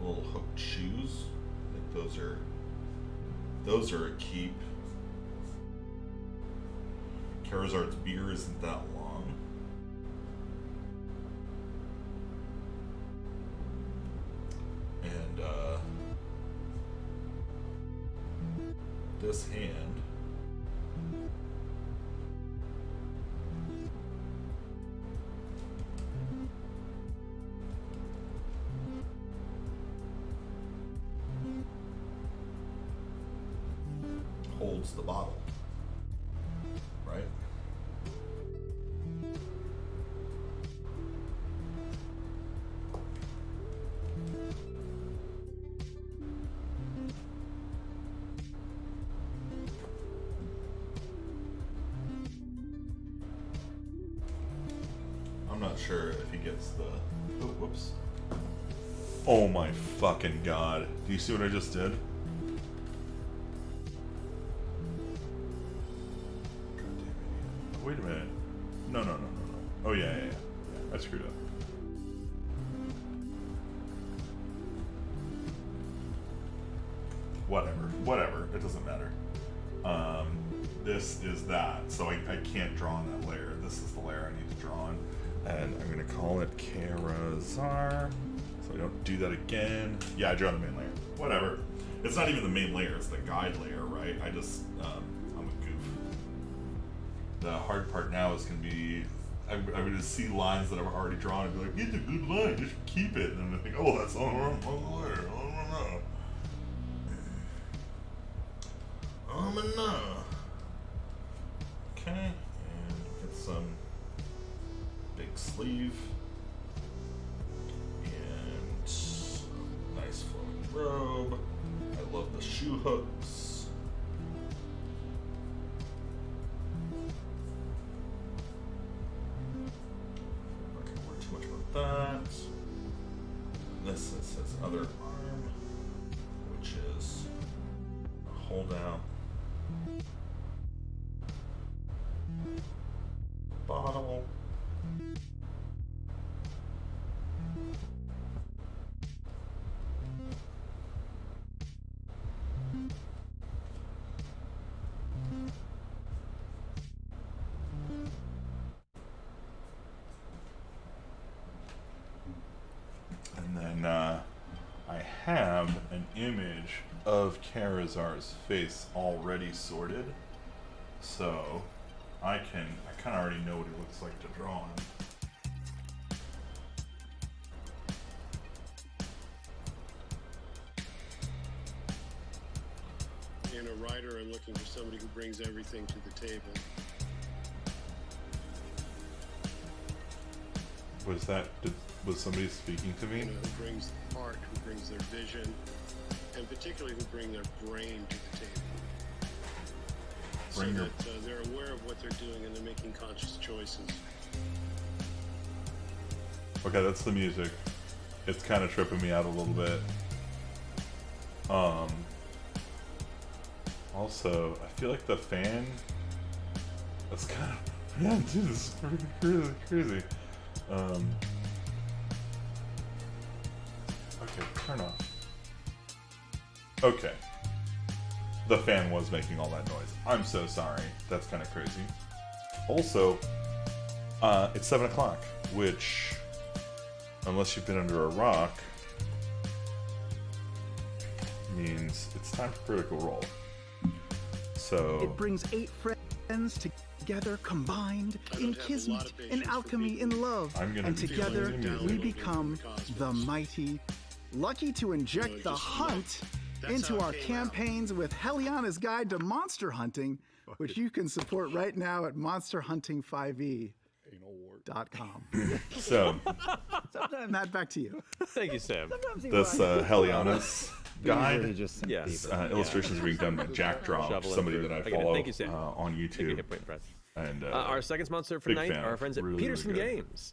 little hooked shoes. I think those are a keep. Charizard's beer isn't that long. And this hand holds the bottle, right? I'm not sure if he gets the... Oh, whoops. Oh my fucking god. Do you see what I just did? God damn it. Wait a minute. No. Oh, yeah. I screwed up. Whatever. It doesn't matter. This is that. So I can't draw on that layer. This is the layer I need to draw on. And I'm going to call it Charizard. So I don't do that again. Yeah, I drew on the main layer. Whatever. It's not even the main layer. It's the guide layer, right? I'm a goof. The hard part now is going to be... I'm going to see lines that I've already drawn and be like, it's a good line. You should keep it. And I'm going to think, oh, that's on the layer. No. Okay, and get some big sleeve and nice flowing robe. I love the shoe hooks. Not gonna worry too much about that. This is his other arm, which is a holdout. Bottle. And then I have an image of Charizard's face already sorted, so I kind of already know what he looks like to draw on. In a writer, I'm looking for somebody who brings everything to the table. Was somebody speaking to me? You know, who brings the heart, who brings their vision, and particularly who bring their brain to the table. So that they're aware of what they're doing and they're making conscious choices. Okay, that's the music. It's kind of tripping me out a little bit. Also, I feel like the fan That's kind of, yeah, dude, this is really crazy. Okay, turn off. Okay. The fan was making all that noise. I'm so sorry. That's kind of crazy. Also, it's 7 o'clock, which, unless you've been under a rock, means it's time for Critical Role. So It brings 8 friends together, combined in kismet, in alchemy, in love, and together we become the mighty. Lucky to inject the hunt into our campaigns with Heliana's Guide to Monster Hunting, which you can support right now at monsterhunting5e.com. So, Matt, back to you. Thank you, Sam. this Heliana's guide, Yes. illustrations are being done by Jack Drop, Shovel somebody and that I fruit. follow Thank you, Sam. on Thank you, YouTube. Hit Point Press. And Our second sponsor for big tonight fan. are our friends at Really, Peterson really good. Games.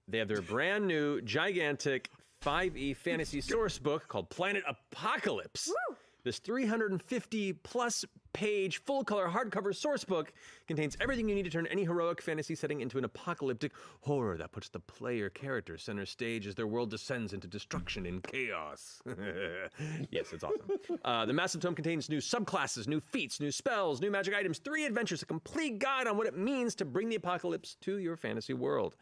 They have their brand new, gigantic 5e fantasy source book called Planet Apocalypse. Woo! This 350 plus page full color hardcover source book contains everything you need to turn any heroic fantasy setting into an apocalyptic horror that puts the player character center stage as their world descends into destruction and chaos. Yes, it's awesome. The massive tome contains new subclasses, new feats, new spells, new magic items, 3 adventures, a complete guide on what it means to bring the apocalypse to your fantasy world.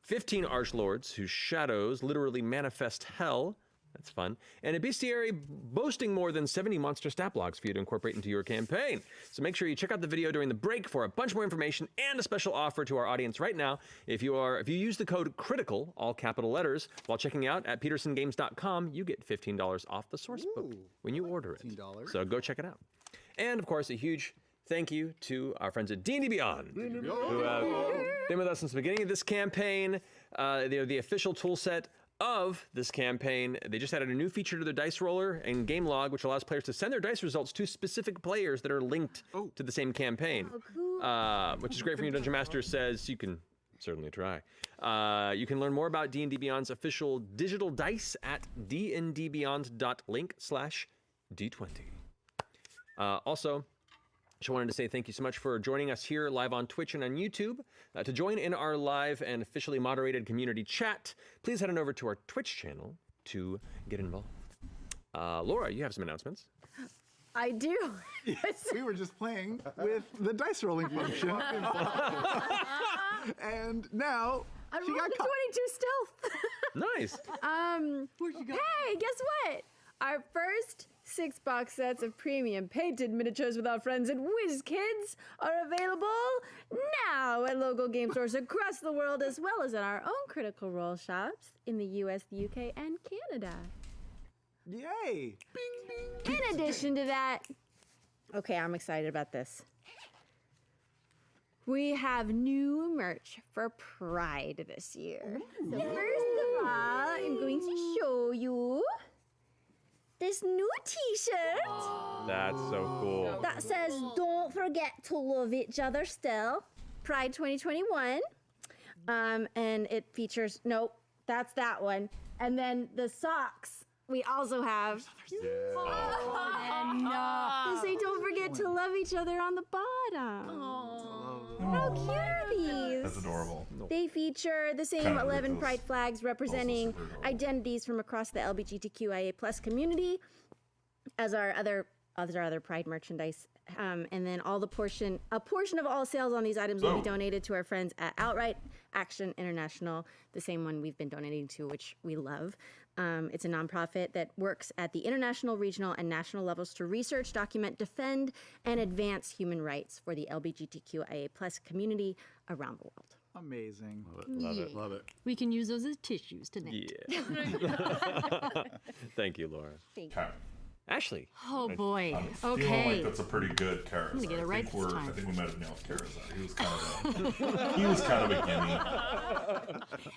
15 archlords whose shadows literally manifest hell. That's fun. And a bestiary boasting more than 70 monster stat blocks for you to incorporate into your campaign. So make sure you check out the video during the break for a bunch more information and a special offer to our audience right now. If you use the code CRITICAL, all capital letters, while checking out at petersongames.com, you get $15 off the source book when you order it. $15. So go check it out. And of course, a huge thank you to our friends at D&D Beyond, who have been with us since the beginning of this campaign. They're the official tool set of this campaign. They just added a new feature to their dice roller and game log, which allows players to send their dice results to specific players that are linked to the same campaign, which is great for you. Dungeon Master says you can certainly try. You can learn more about D&D Beyond's official digital dice at dndbeyond.link/d20. Also, just wanted to say thank you so much for joining us here live on Twitch and on YouTube. To join in our live and officially moderated community chat, please head on over to our Twitch channel to get involved. Laura, you have some announcements. I do. We were just playing with the dice rolling function. And now I she rolled got a caught. 22 stealth. Nice. Hey, guess what? Our first 6 box sets of premium painted miniatures with our friends at Whiz Kids are available now at local game stores across the world, as well as at our own Critical Role shops in the US, the UK, and Canada. Yay! In addition to that, okay, I'm excited about this. We have new merch for Pride this year. So first of all, I'm going to show you this new t-shirt That's so cool. that says, "Don't forget to love each other still." Pride 2021. And it features, nope, that's that one. And then the socks we also have. They say don't forget to love each other on the bottom. How cute are these? That's adorable. They feature the same Kinda 11 ridiculous. pride flags representing super adorable. identities from across the LGBTQIA plus community, as our other pride merchandise. And then a portion of all sales on these items will be donated to our friends at Outright Action International, the same one we've been donating to, which we love. It's a nonprofit that works at the international, regional, and national levels to research, document, defend, and advance human rights for the LGBTQIA plus community around the world. Amazing. Love it. We can use those as tissues tonight. Yeah. Thank you, Laura. Okay. Ashley. Oh boy. I'm feeling Okay. like that's a pretty good Charizard. gonna get it right this I time. think we might have nailed Charizard. He was kind of a gimme.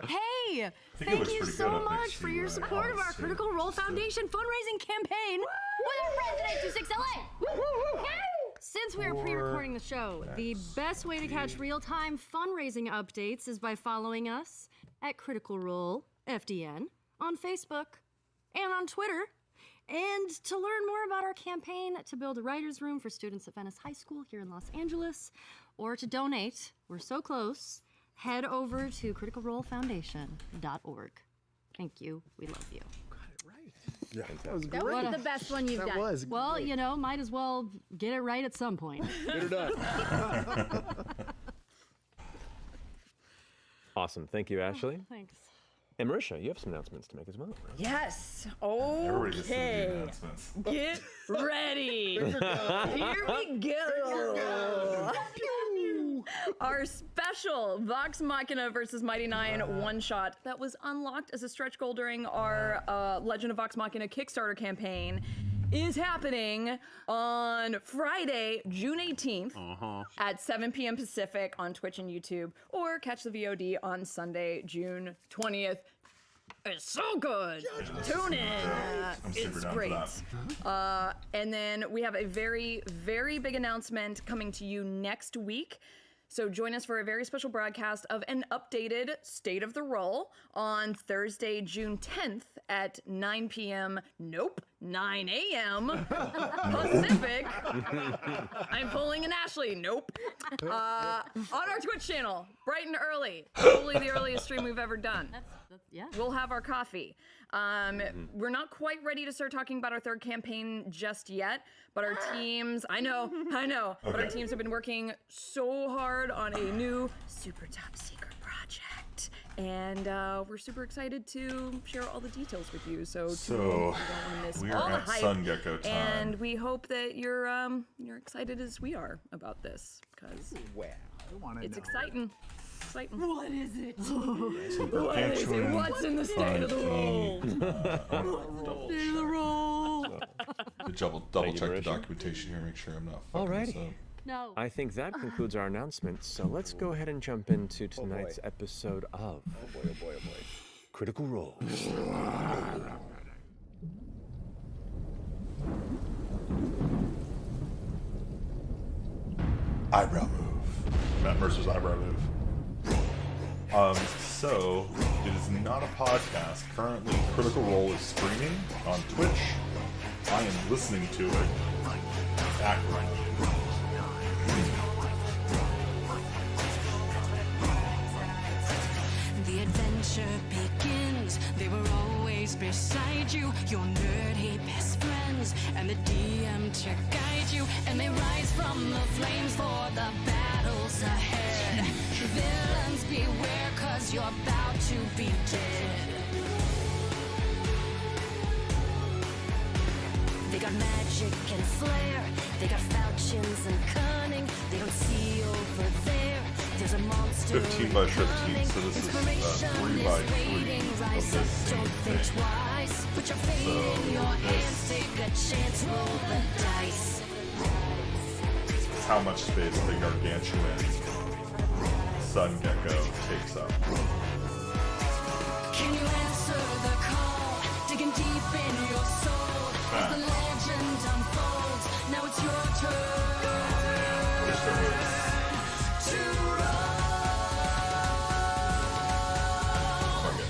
Hey, think it thank looks you pretty so good up much next for to, your support of our Alice, too. Critical Role Foundation fundraising campaign with our friends at 826 LA. Since we are pre-recording the show, the best way to catch real-time fundraising updates is by following us at Critical Role FDN on Facebook and on Twitter. And to learn more about our campaign to build a writer's room for students at Venice High School here in Los Angeles, or to donate, we're so close, head over to criticalrolefoundation.org. Thank you. We love you. Yeah, that was That great. was the best one you've That done. was Well, great. you know, might as well get it right at some point. Get her done. Awesome. Thank you, Ashley. Thanks. And Marisha, you have some announcements to make as well. Right? Yes. Everybody gets to do the Okay. announcements. Get ready. Here we go. Our special Vox Machina versus Mighty Nine one-shot that was unlocked as a stretch goal during our Legend of Vox Machina Kickstarter campaign is happening on Friday, June 18th at 7 p.m. Pacific on Twitch and YouTube, or catch the VOD on Sunday, June 20th. It's so good. Tune in. I'm super It's down great. for that. And then we have a very, very big announcement coming to you next week. So join us for a very special broadcast of an updated State of the Roll on Thursday, June 10th at 9 p.m. Nope, 9 a.m. Pacific. I'm pulling an Ashley. Nope. On our Twitch channel, bright and early. Probably the earliest stream we've ever done. Yeah. We'll have our coffee. We're not quite ready to start talking about our third campaign just yet, but our teams, I know, but our teams have been working so hard on a new super top secret project. And we're super excited to share all the details with you. So tune in. You don't want to miss we all are the at hype. Sun Gecko time. And we hope that you're excited as we are about this, because Wow. I want to it's know. exciting. Exciting. What is it? What is it? What's in the state of the roll? Double Thank you, check the Marisha. documentation here, make sure I'm not fucking Alrighty. this up. No. I think that concludes our announcements. So let's go ahead and jump into tonight's episode of Critical Role. Eyebrow move. Matt Mercer's eyebrow move. So it is not a podcast. Currently, Critical Role is streaming on Twitch. I am listening to it actively. The adventure begins. They were always beside you, your nerdy best friends, and the DM to guide you. And they rise from the flames for the battles ahead. Villains beware, 'cause you're about to be dead. They got magic and flair. They got falchions and cunning. They don't see over there. There's a monster 15 by 15, incoming. so this is, Inspiration 3 by is 3 waiting. of Rise this up, same don't think thing. twice. Put your fate in your hands. Take a chance, roll the dice. How much space the gargantuan Sun Gecko takes up. Can you answer the call? Digging deep in your soul. As the legend unfolds, now it's your turn Just a move. to roll. Okay.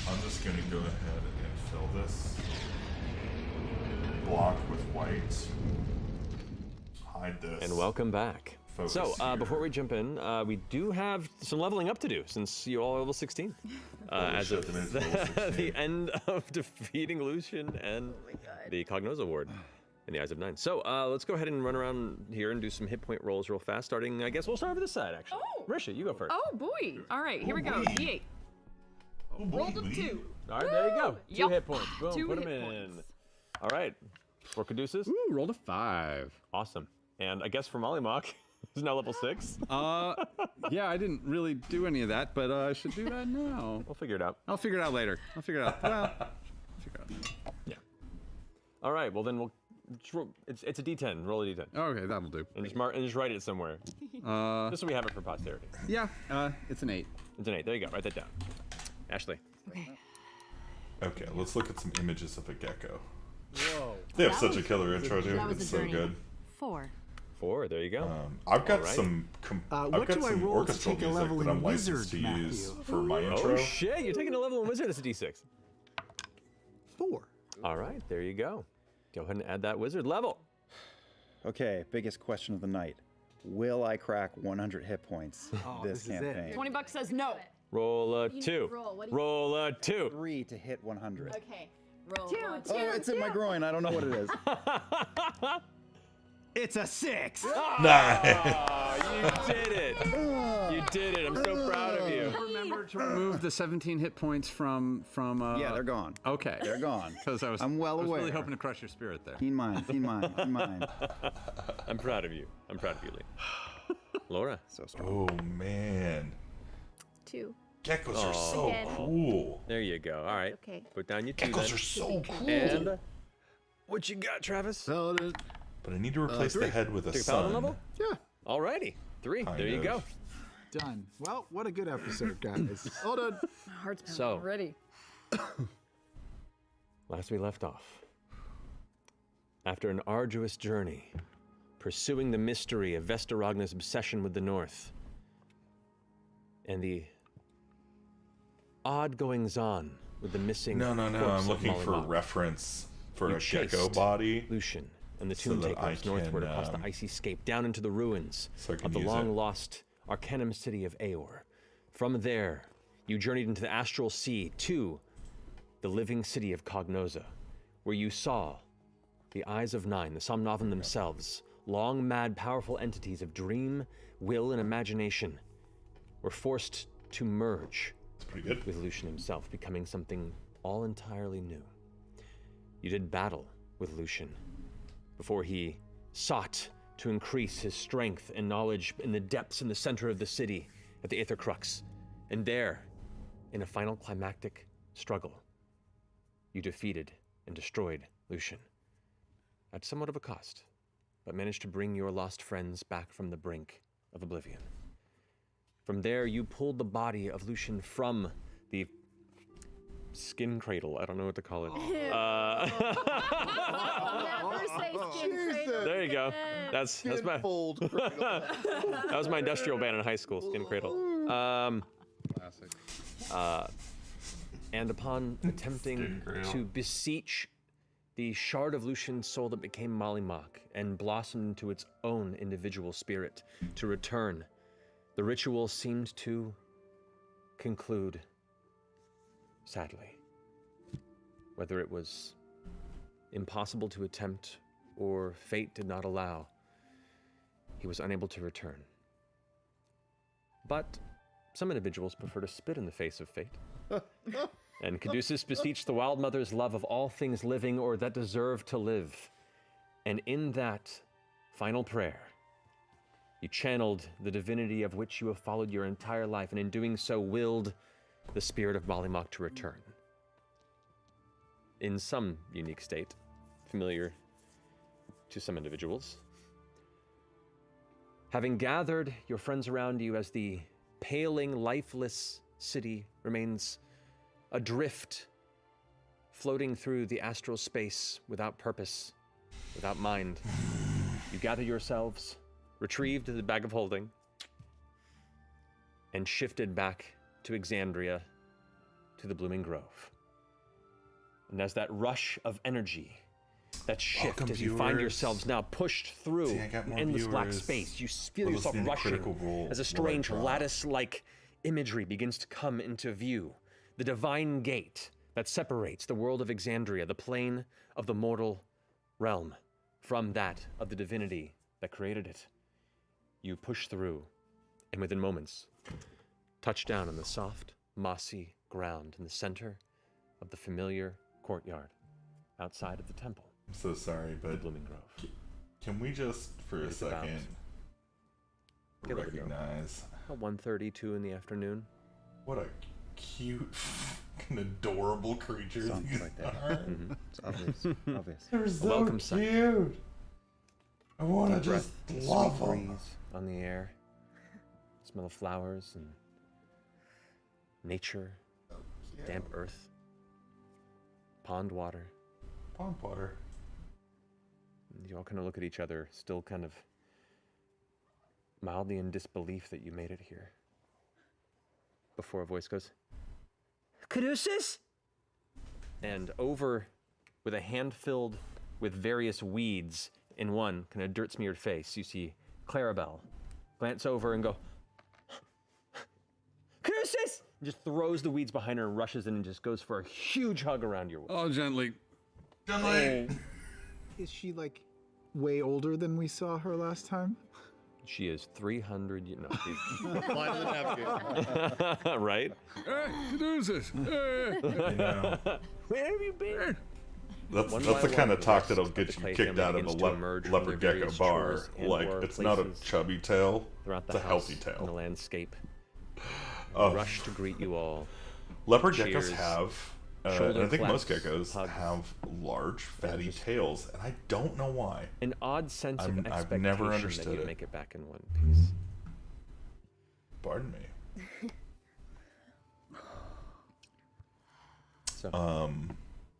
I'm just gonna go ahead and fill this block with white. Hide this. And welcome back. Focus So, here. before we jump in, we do have some leveling up to do since you all are level 16. As shit, of they made it to level 16. the end of defeating Lucian and the Cognos Award in the Eyes of Nine. So, let's go ahead and run around here and do some hit point rolls real fast. Starting, I guess we'll start with this side, actually. Oh. Marisha, you go first. Oh boy! All right, here we go. D8. Rolled a 2. All right, there you go. 2 Yup. hit points. Boom, 2 put them hit in. points. All right. For Caduceus, Ooh, rolled a 5. awesome. And I guess for Mollymock, who's now level 6. Yeah, I didn't really do any of that, but I should do that now. We'll figure it out. I'll figure it out later. I'll figure it out. Well, I'll figure it out. Yeah. All right. Well, then we'll. It's a D10. Roll a D10. Okay, that'll do. And just write it somewhere. Just so we have it for posterity. Yeah, it's an 8. It's an 8. There you go. Write that down. Ashley. Okay, let's look at some images of a gecko. Whoa. They have such a killer intro, dude. that was It's a so journey. good. 4. 4. There you go. I've got Alright. some. I've What got do I some roll to orchestral take a music level that in I'm licensed wizard, to use Matthew? for my Oh intro. shit! You're taking a level in Wizard as a D6. 4. All right, there you go. Go ahead and add that wizard level. Okay, biggest question of the night. Will I crack 100 hit points this campaign? $20 says no. Roll a You 2. roll. What do you- Roll a 2. 3 to hit 100. Okay. Roll. Two. Oh, it's in my groin. I don't know what it is. It's a 6. Oh, you did it. You did it. I'm so proud of you. Remember to remove the 17 hit points from. Yeah, they're gone. Okay. They're gone. Because I'm well I was aware. really hoping to crush your spirit there. Keen mind, keen mind, keen mind. I'm proud of you. I'm proud of you, Lee. Laura. So strong. Oh man, 2. geckos are so Again. cool. There you go. All right. Okay. Put down your 2 Geckos then. are so cool. And what you got, Travis? Paladin. But I need to replace the 3. head with a Take a paladin sun. level? Yeah. Alrighty. 3. Kind There you of. go. Done. Well, what a good episode, guys. All done. My heart's pounding So- already. Last we left off. After an arduous journey, pursuing the mystery of Vesteragna's obsession with the North, and the odd goings-on with the missing No. corpse I'm of looking for Molly Mok, reference for you a gecko chased body. Lucian and the so Tomb that I Takers northward can, across the icy scape down into the ruins so I can of the use it. long-lost Arcanum city of Aor. From there, you journeyed into the Astral Sea to the living city of Cognosa, where you saw the Eyes of Nine, the Somnovan themselves, long, mad, powerful entities of dream, will, and imagination, were forced to merge It's pretty good. with Lucian himself, becoming something all entirely new. You did battle with Lucian before he sought to increase his strength and knowledge in the depths in the center of the city at the Aether Crux. And there, in a final climactic struggle, you defeated and destroyed Lucian. At somewhat of a cost, but managed to bring your lost friends back from the brink of oblivion. From there, you pulled the body of Lucian from the skin cradle. I don't know what to call it. Never say skin cradle. There you go. That's my Fold. that was my industrial band in high school, Skin Cradle. Classic. And upon attempting Skin Cradle. to beseech the shard of Lucian's soul that became Molly Mok and blossomed into its own individual spirit to return, the ritual seemed to conclude sadly. Whether it was impossible to attempt or fate did not allow, he was unable to return. But some individuals prefer to spit in the face of fate. And Caduceus beseeched the Wild Mother's love of all things living or that deserve to live. And in that final prayer, you channeled the divinity of which you have followed your entire life, and in doing so willed the spirit of Molly Mok to return. In some unique state, familiar to some individuals. Having gathered your friends around you as the paling, lifeless city remains adrift, floating through the astral space without purpose, without mind, you gather yourselves, retrieved the bag of holding, and shifted back to Exandria, to the Blooming Grove. And as that rush of energy, that shift, Welcome, as you find viewers. yourselves now pushed through See, I got more endless black viewers. space, you feel Let us yourself be in the rushing Critical Role as a while I strange draw. lattice-like imagery begins to come into view. The divine gate that separates the world of Exandria, the plane of the mortal realm, from that of the divinity that created it. You push through, and within moments, touch down on the soft, mossy ground in the center of the familiar courtyard outside of the temple, I'm so sorry, the but Blooming Grove. can we just, for a It's about- second, Give it a go. recognize About 1:32 in the afternoon. what a cute and adorable creature Something these like that. are? It's obvious. Obvious. They're so welcome sight. cute. I want to Deep breath, just love sweet them. breeze. On the air, smell of flowers and nature, damp earth, pond water. Pond water. And you all kind of look at each other, still kind of mildly in disbelief that you made it here. Before a voice goes, Caduceus? And over with a hand filled with various weeds in one kind of dirt smeared face. You see Clarabelle glance over and go, Crucis! Just throws the weeds behind her and rushes in and just goes for a huge hug around your waist. Oh, gently. Is she like way older than we saw her last time? She is 300 years. No, Apply to the napkin. right? Hey, Caduceus. Hey. Where have you been? That's One the by kind one, of talk the that'll get the you clay kicked family out of a begins to emerge from leopard their gecko various bar. chores and Like, or it's not a places chubby tail. throughout It's the a house healthy and tail. the landscape. Oh. Rush to greet you all. Leopard Cheers. geckos have, and Shoulder I think most claps, geckos hugs. have large, fatty tails, and I don't know why. An odd sense of expectation I've never that understood you it. make it back in one piece. Pardon me. So,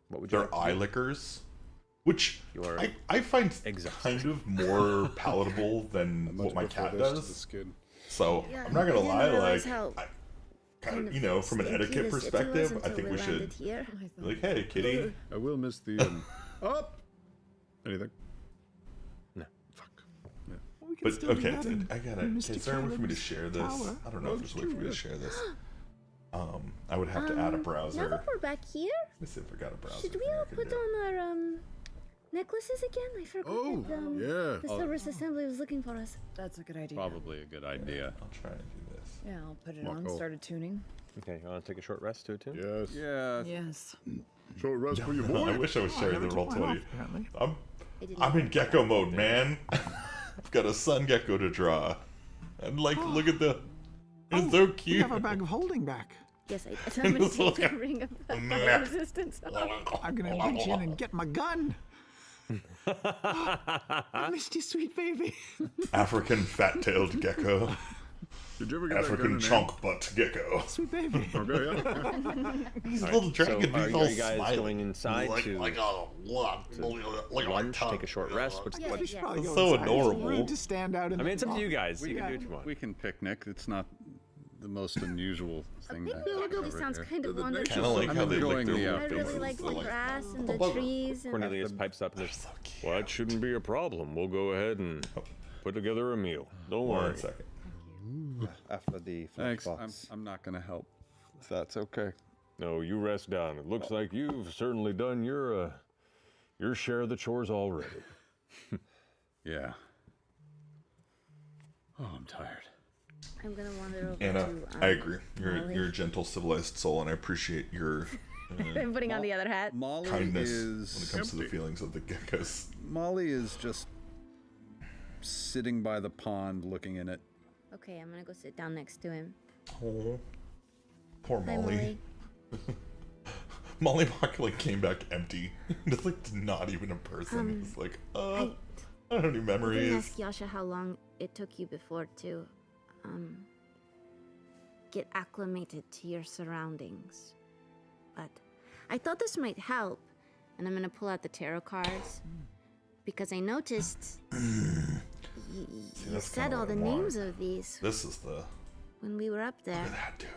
what would you They're like to eye do? lickers, which You are I find exhausted. kind of more palatable than what my cat does. So Yeah, I'm not gonna I didn't lie, realize like, how I kind kind of, of from an stinky etiquette the city was perspective, I until think we should landed here. be like, hey, kitty. I will miss the up. Anything? No. Fuck. Well, we can But still do okay, that in I gotta. Mr. Is there a way for me to Caleb's share this? tower. I don't know if there's a way for me to share this. I would have to add a browser. Now that we're back here, Let me see if I got a browser. should we thing I all can put do. on our necklaces again? I forgot Oh, that yeah. the Silver's Assembly was looking for us. That's a good idea. Probably a good idea. I'll try and do this. Yeah, I'll put it Mark, on. oh. Started tuning. Okay, you want to take a short rest too? Yes. Yeah. Yes. Short rest for your I boy. wish I was sharing the never roll took mine 20. off, apparently. I'm in gecko mode, man. I've got a sun gecko to draw, and like, look at the. It's so We cute. have a bag of holding back. Yes, I'm gonna take the ring of resistance off. I'm gonna reach in and get my gun. I missed you, sweet baby. African fat-tailed gecko. Did you ever get African that chunk butt gecko. Sweet baby. Okay, yeah. These All right, little dragon so are, dudes are all you guys smiling. going inside to like a lot, like lunch, take a short rest? What's, Yeah, what, We should yeah. probably go So inside. adorable. We need to stand out in I mean, it's the up to you hall. guys. You can do what you want. We can picnic. It's not the most unusual A thing. picnic to happen really over sounds here. kind of The wonderful. Kind of like I'm how they lick enjoying their the little I really faces. like the They're grass and "Oh, the bugger." trees and Cornelius pipes up and says, So cute. well, it shouldn't be a problem. We'll go ahead and put together a meal. Don't worry. 1 second. After the Thanks. box. I'm not gonna help. If that's okay. No, you rest down. It looks like you've certainly done your share of the chores already. Yeah. Oh, I'm tired. I'm gonna wander over Anna, to. I agree. Molly. You're a gentle, civilized soul, and I appreciate your I'm putting on the other hat. Molly kindness is when it comes to the feelings of the geckos. Molly is just sitting by the pond, looking in it. Okay, I'm gonna go sit down next to him. Oh, poor Hi, Molly. Molly. Molly Mock like came back empty. It's like not even a person. It's like, I don't have any I didn't memories. ask Yasha how long it took you before to get acclimated to your surroundings, but I thought this might help, and I'm gonna pull out the tarot cards because I noticed you that's said kinda all what the I want. names of these This is the when we were up there. that dude.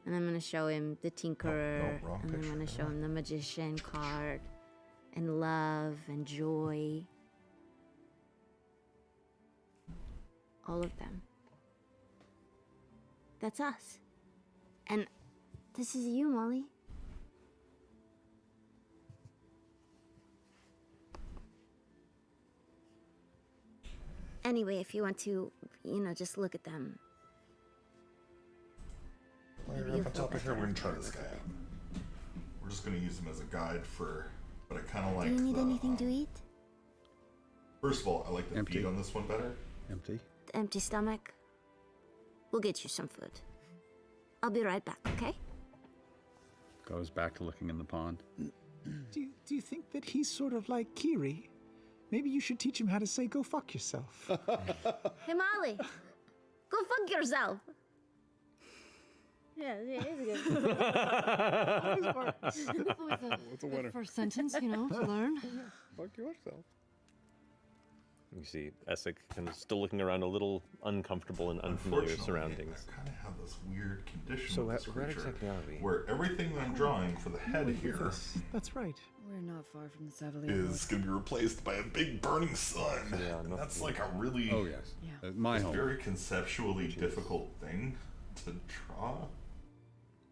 And I'm gonna show him the Tinkerer, wrong and I'm picture. gonna show him the Magician card, and love and joy. All of them. That's us. And this is you, Molly. Anyway, if you want to, just look at them. While Maybe you're you'll up on feel top of here, better we're gonna try after this you guy look at out. We're just gonna use him as a guide but I kind of like Do you need the, anything to eat? First of all, I like the Empty. feet on this one better. Empty. Empty stomach? We'll get you some food. I'll be right back, okay? Goes back to looking in the pond. Do you think that he's sort of like Kiri? Maybe you should teach him how to say "go fuck yourself." Hey, Molly, go fuck yourself. Yeah, it's good. Always a good first sentence, to learn. Fuck yourself. You see Essek kind of still looking around, a little uncomfortable and unfamiliar surroundings. I kind of have this weird condition So with this where creature, exactly are we? where everything that I'm drawing for the head here That's right. We're not far from the Savalier. is going to be replaced by a big burning sun. Yeah, And that's like a really Oh yes. Yeah. My home. very conceptually difficult thing to draw.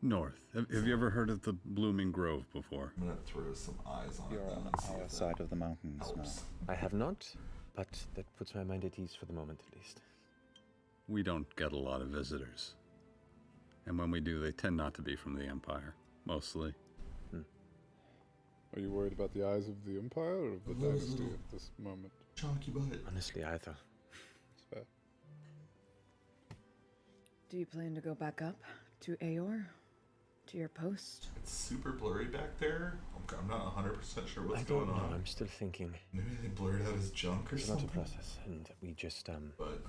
North. Have you ever heard of the Blooming Grove before? I'm going to throw some eyes on You're it then on and see our if side that of the mountains now. helps. I have not, but that puts my mind at ease for the moment at least. We don't get a lot of visitors. And when we do, they tend not to be from the Empire, mostly. Are you worried about the eyes of the Empire or of the Dynasty at this moment? Chunky butt. Honestly, either. It's fair. Do you plan to go back up to Aor? To your post? It's super blurry back there. I'm not 100% sure what's I don't going know. on. I'm still thinking. Maybe they blurred out his junk or There's a lot something. to process, and we just But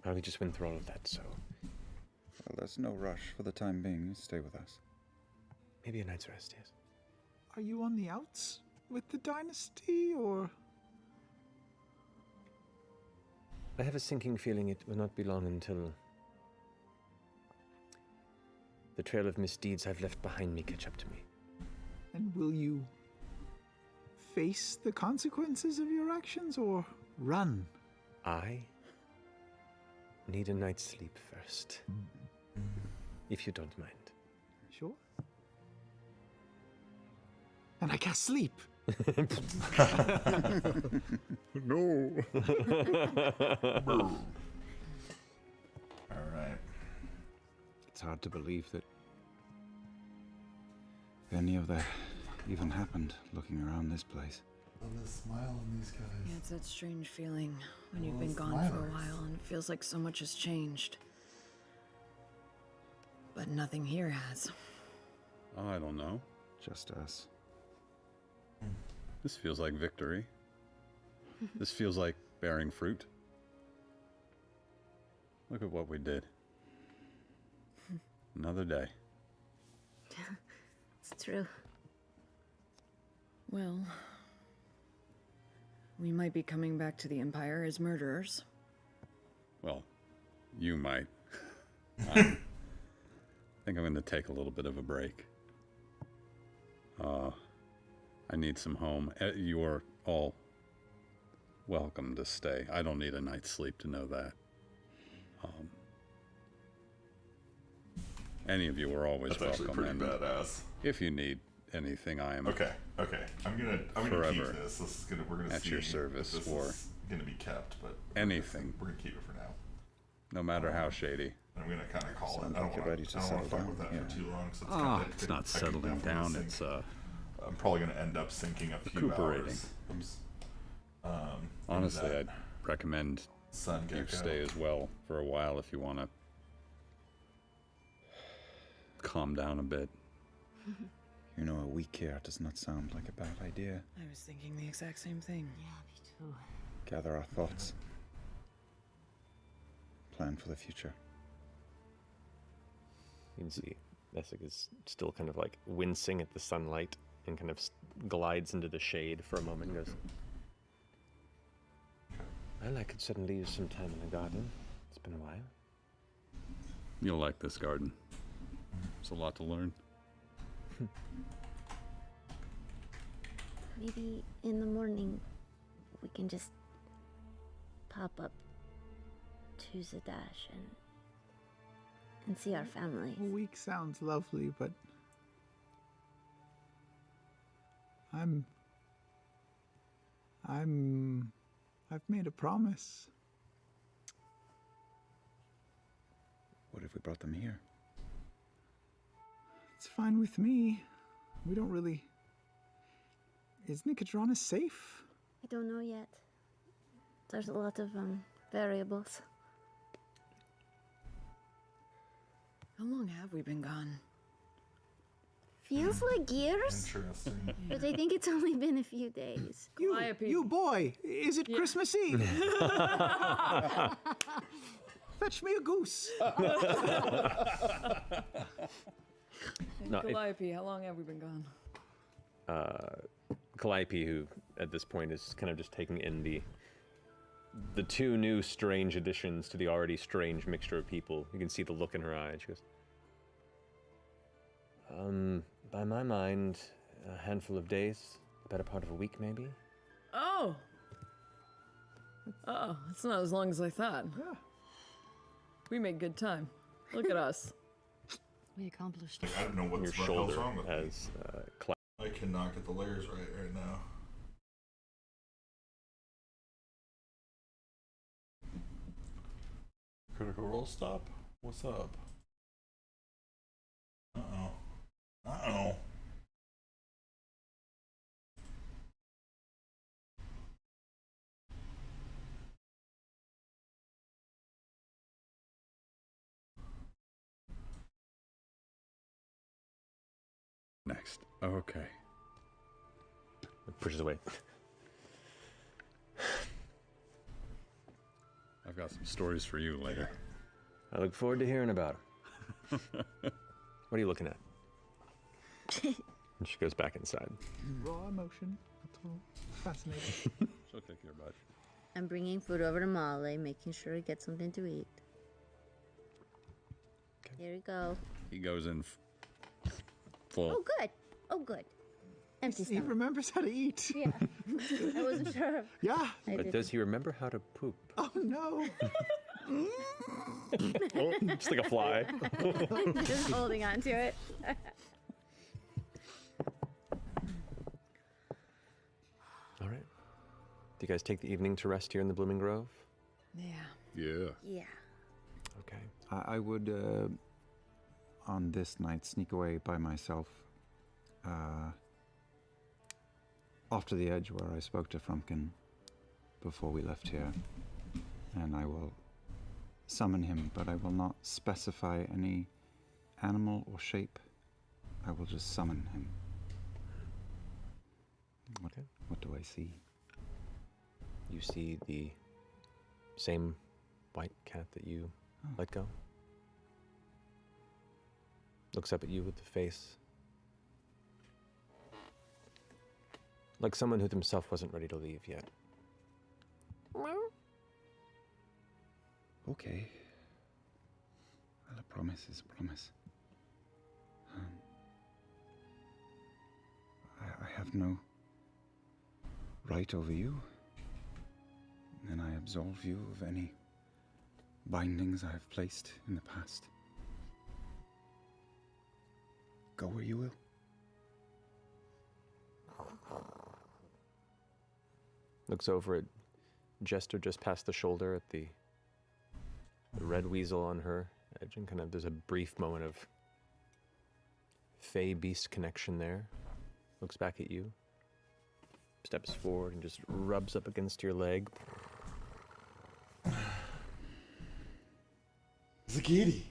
well, we just went through all of that. So Well, there's no rush for the time being. You stay with us. maybe a night's rest. Yes. Are you on the outs with the dynasty, or? I have a sinking feeling it will not be long until the trail of misdeeds I've left behind me catch up to me. And will you face the consequences of your actions, or run? I need a night's sleep first, if you don't mind. Sure. And I can't sleep. No. all right. It's hard to believe that any of that even happened looking around this place. Love the smile on these guys. Yeah, it's that strange feeling when you've Well, been it's gone for a smilers. while and it feels like so much has changed. But nothing here has. I don't know. Just us. This feels like victory. This feels like bearing fruit. Look at what we did. Another day. It's true. Well, we might be coming back to the Empire as murderers. Well, you might. I think I'm going to take a little bit of a break. I need some home. You are all welcome to stay. I don't need a night's sleep to know that. Any of you are always That's actually welcome. pretty and badass. if you need anything, I am Okay. I'm gonna keep Forever this. We're gonna at see your service if this or is gonna be kept, but anything. we're gonna keep it for now. no matter how shady. I'm gonna kind of call Sounds it. I like don't you're want ready to to settle fuck down, with that yeah. for too long. So it's, It's not settling down. It's I'm probably gonna end up sinking a few recuperating. hours. honestly, that I'd recommend sun you gecko. stay as well for a while if you want to calm down a bit. You know, a week here does not sound like a bad idea. I was thinking the exact same thing. Gather our thoughts. Plan for the future. You can see Essek is still kind of like wincing at the sunlight and kind of glides into the shade for a moment and goes, well, I could certainly use some time in the garden. It's been a while. You'll like this garden. There's a lot to learn. Maybe in the morning we can just pop up to Zadash and see our families. A week sounds lovely, but I've made a promise. What if we brought them here? It's fine with me. We don't really. Is Nicodrana safe? I don't know yet. There's a lot of variables. How long have we been gone? Feels like years, Interesting. but I think it's only been a few days. You boy, is it Christmas Eve? Fetch me a goose. No, if- Calliope, how long have we been gone? Calliope, who at this point is kind of just taking in the the two new strange additions to the already strange mixture of people. You can see the look in her eye. She goes, by my mind, a handful of days, the better part of a week, maybe. Oh. Oh, it's not as long as I thought. Yeah. We made good time. Look at us. We accomplished. Like, I don't know what Your the hell's shoulder wrong with me. has I cannot get the layers right now. Critical roll stop? What's up? Uh-oh. Uh-oh. Next. Okay. Pushes away. I've got some stories for you later. I look forward to hearing about them. What are you looking at? And she goes back inside. Raw emotion. That's all. Fascinating. She'll kick your butt. I'm bringing food over to Molly, making sure he gets something to eat. Okay. Here we go. He goes in full. Oh, good. Oh, good. Empty He stomach. remembers how to eat. Yeah. I wasn't sure. Yeah. But does he remember how to poop? Oh, no. Just like a fly. Just holding on to it. All right. Do you guys take the evening to rest here in the Blooming Grove? Yeah. Yeah. Yeah. Okay. I would, on this night, sneak away by myself off to the edge where I spoke to Frumpkin before we left here. And I will summon him, but I will not specify any animal or shape. I will just summon him. What do I see? You see the same white cat that you let go. Looks up at you with the face like someone who himself wasn't ready to leave yet. Okay. Well, a promise is a promise. I have no right over you, and I absolve you of any bindings I have placed in the past. Go where you will. Looks over at Jester just past the shoulder at the red weasel on her edge, and kind of there's a brief moment of Fey beast connection there. Looks back at you, steps forward and just rubs up against your leg. Zagiti!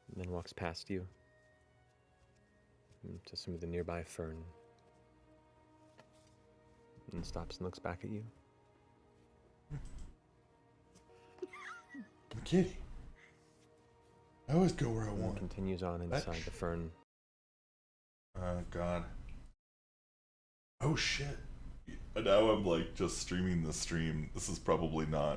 And then walks past you to some of the nearby fern. And stops and looks back at you. Kitty. I always go where I And want. continues on inside the fern. Oh, God. Oh, shit. Now I'm, like, just streaming the stream. This is probably not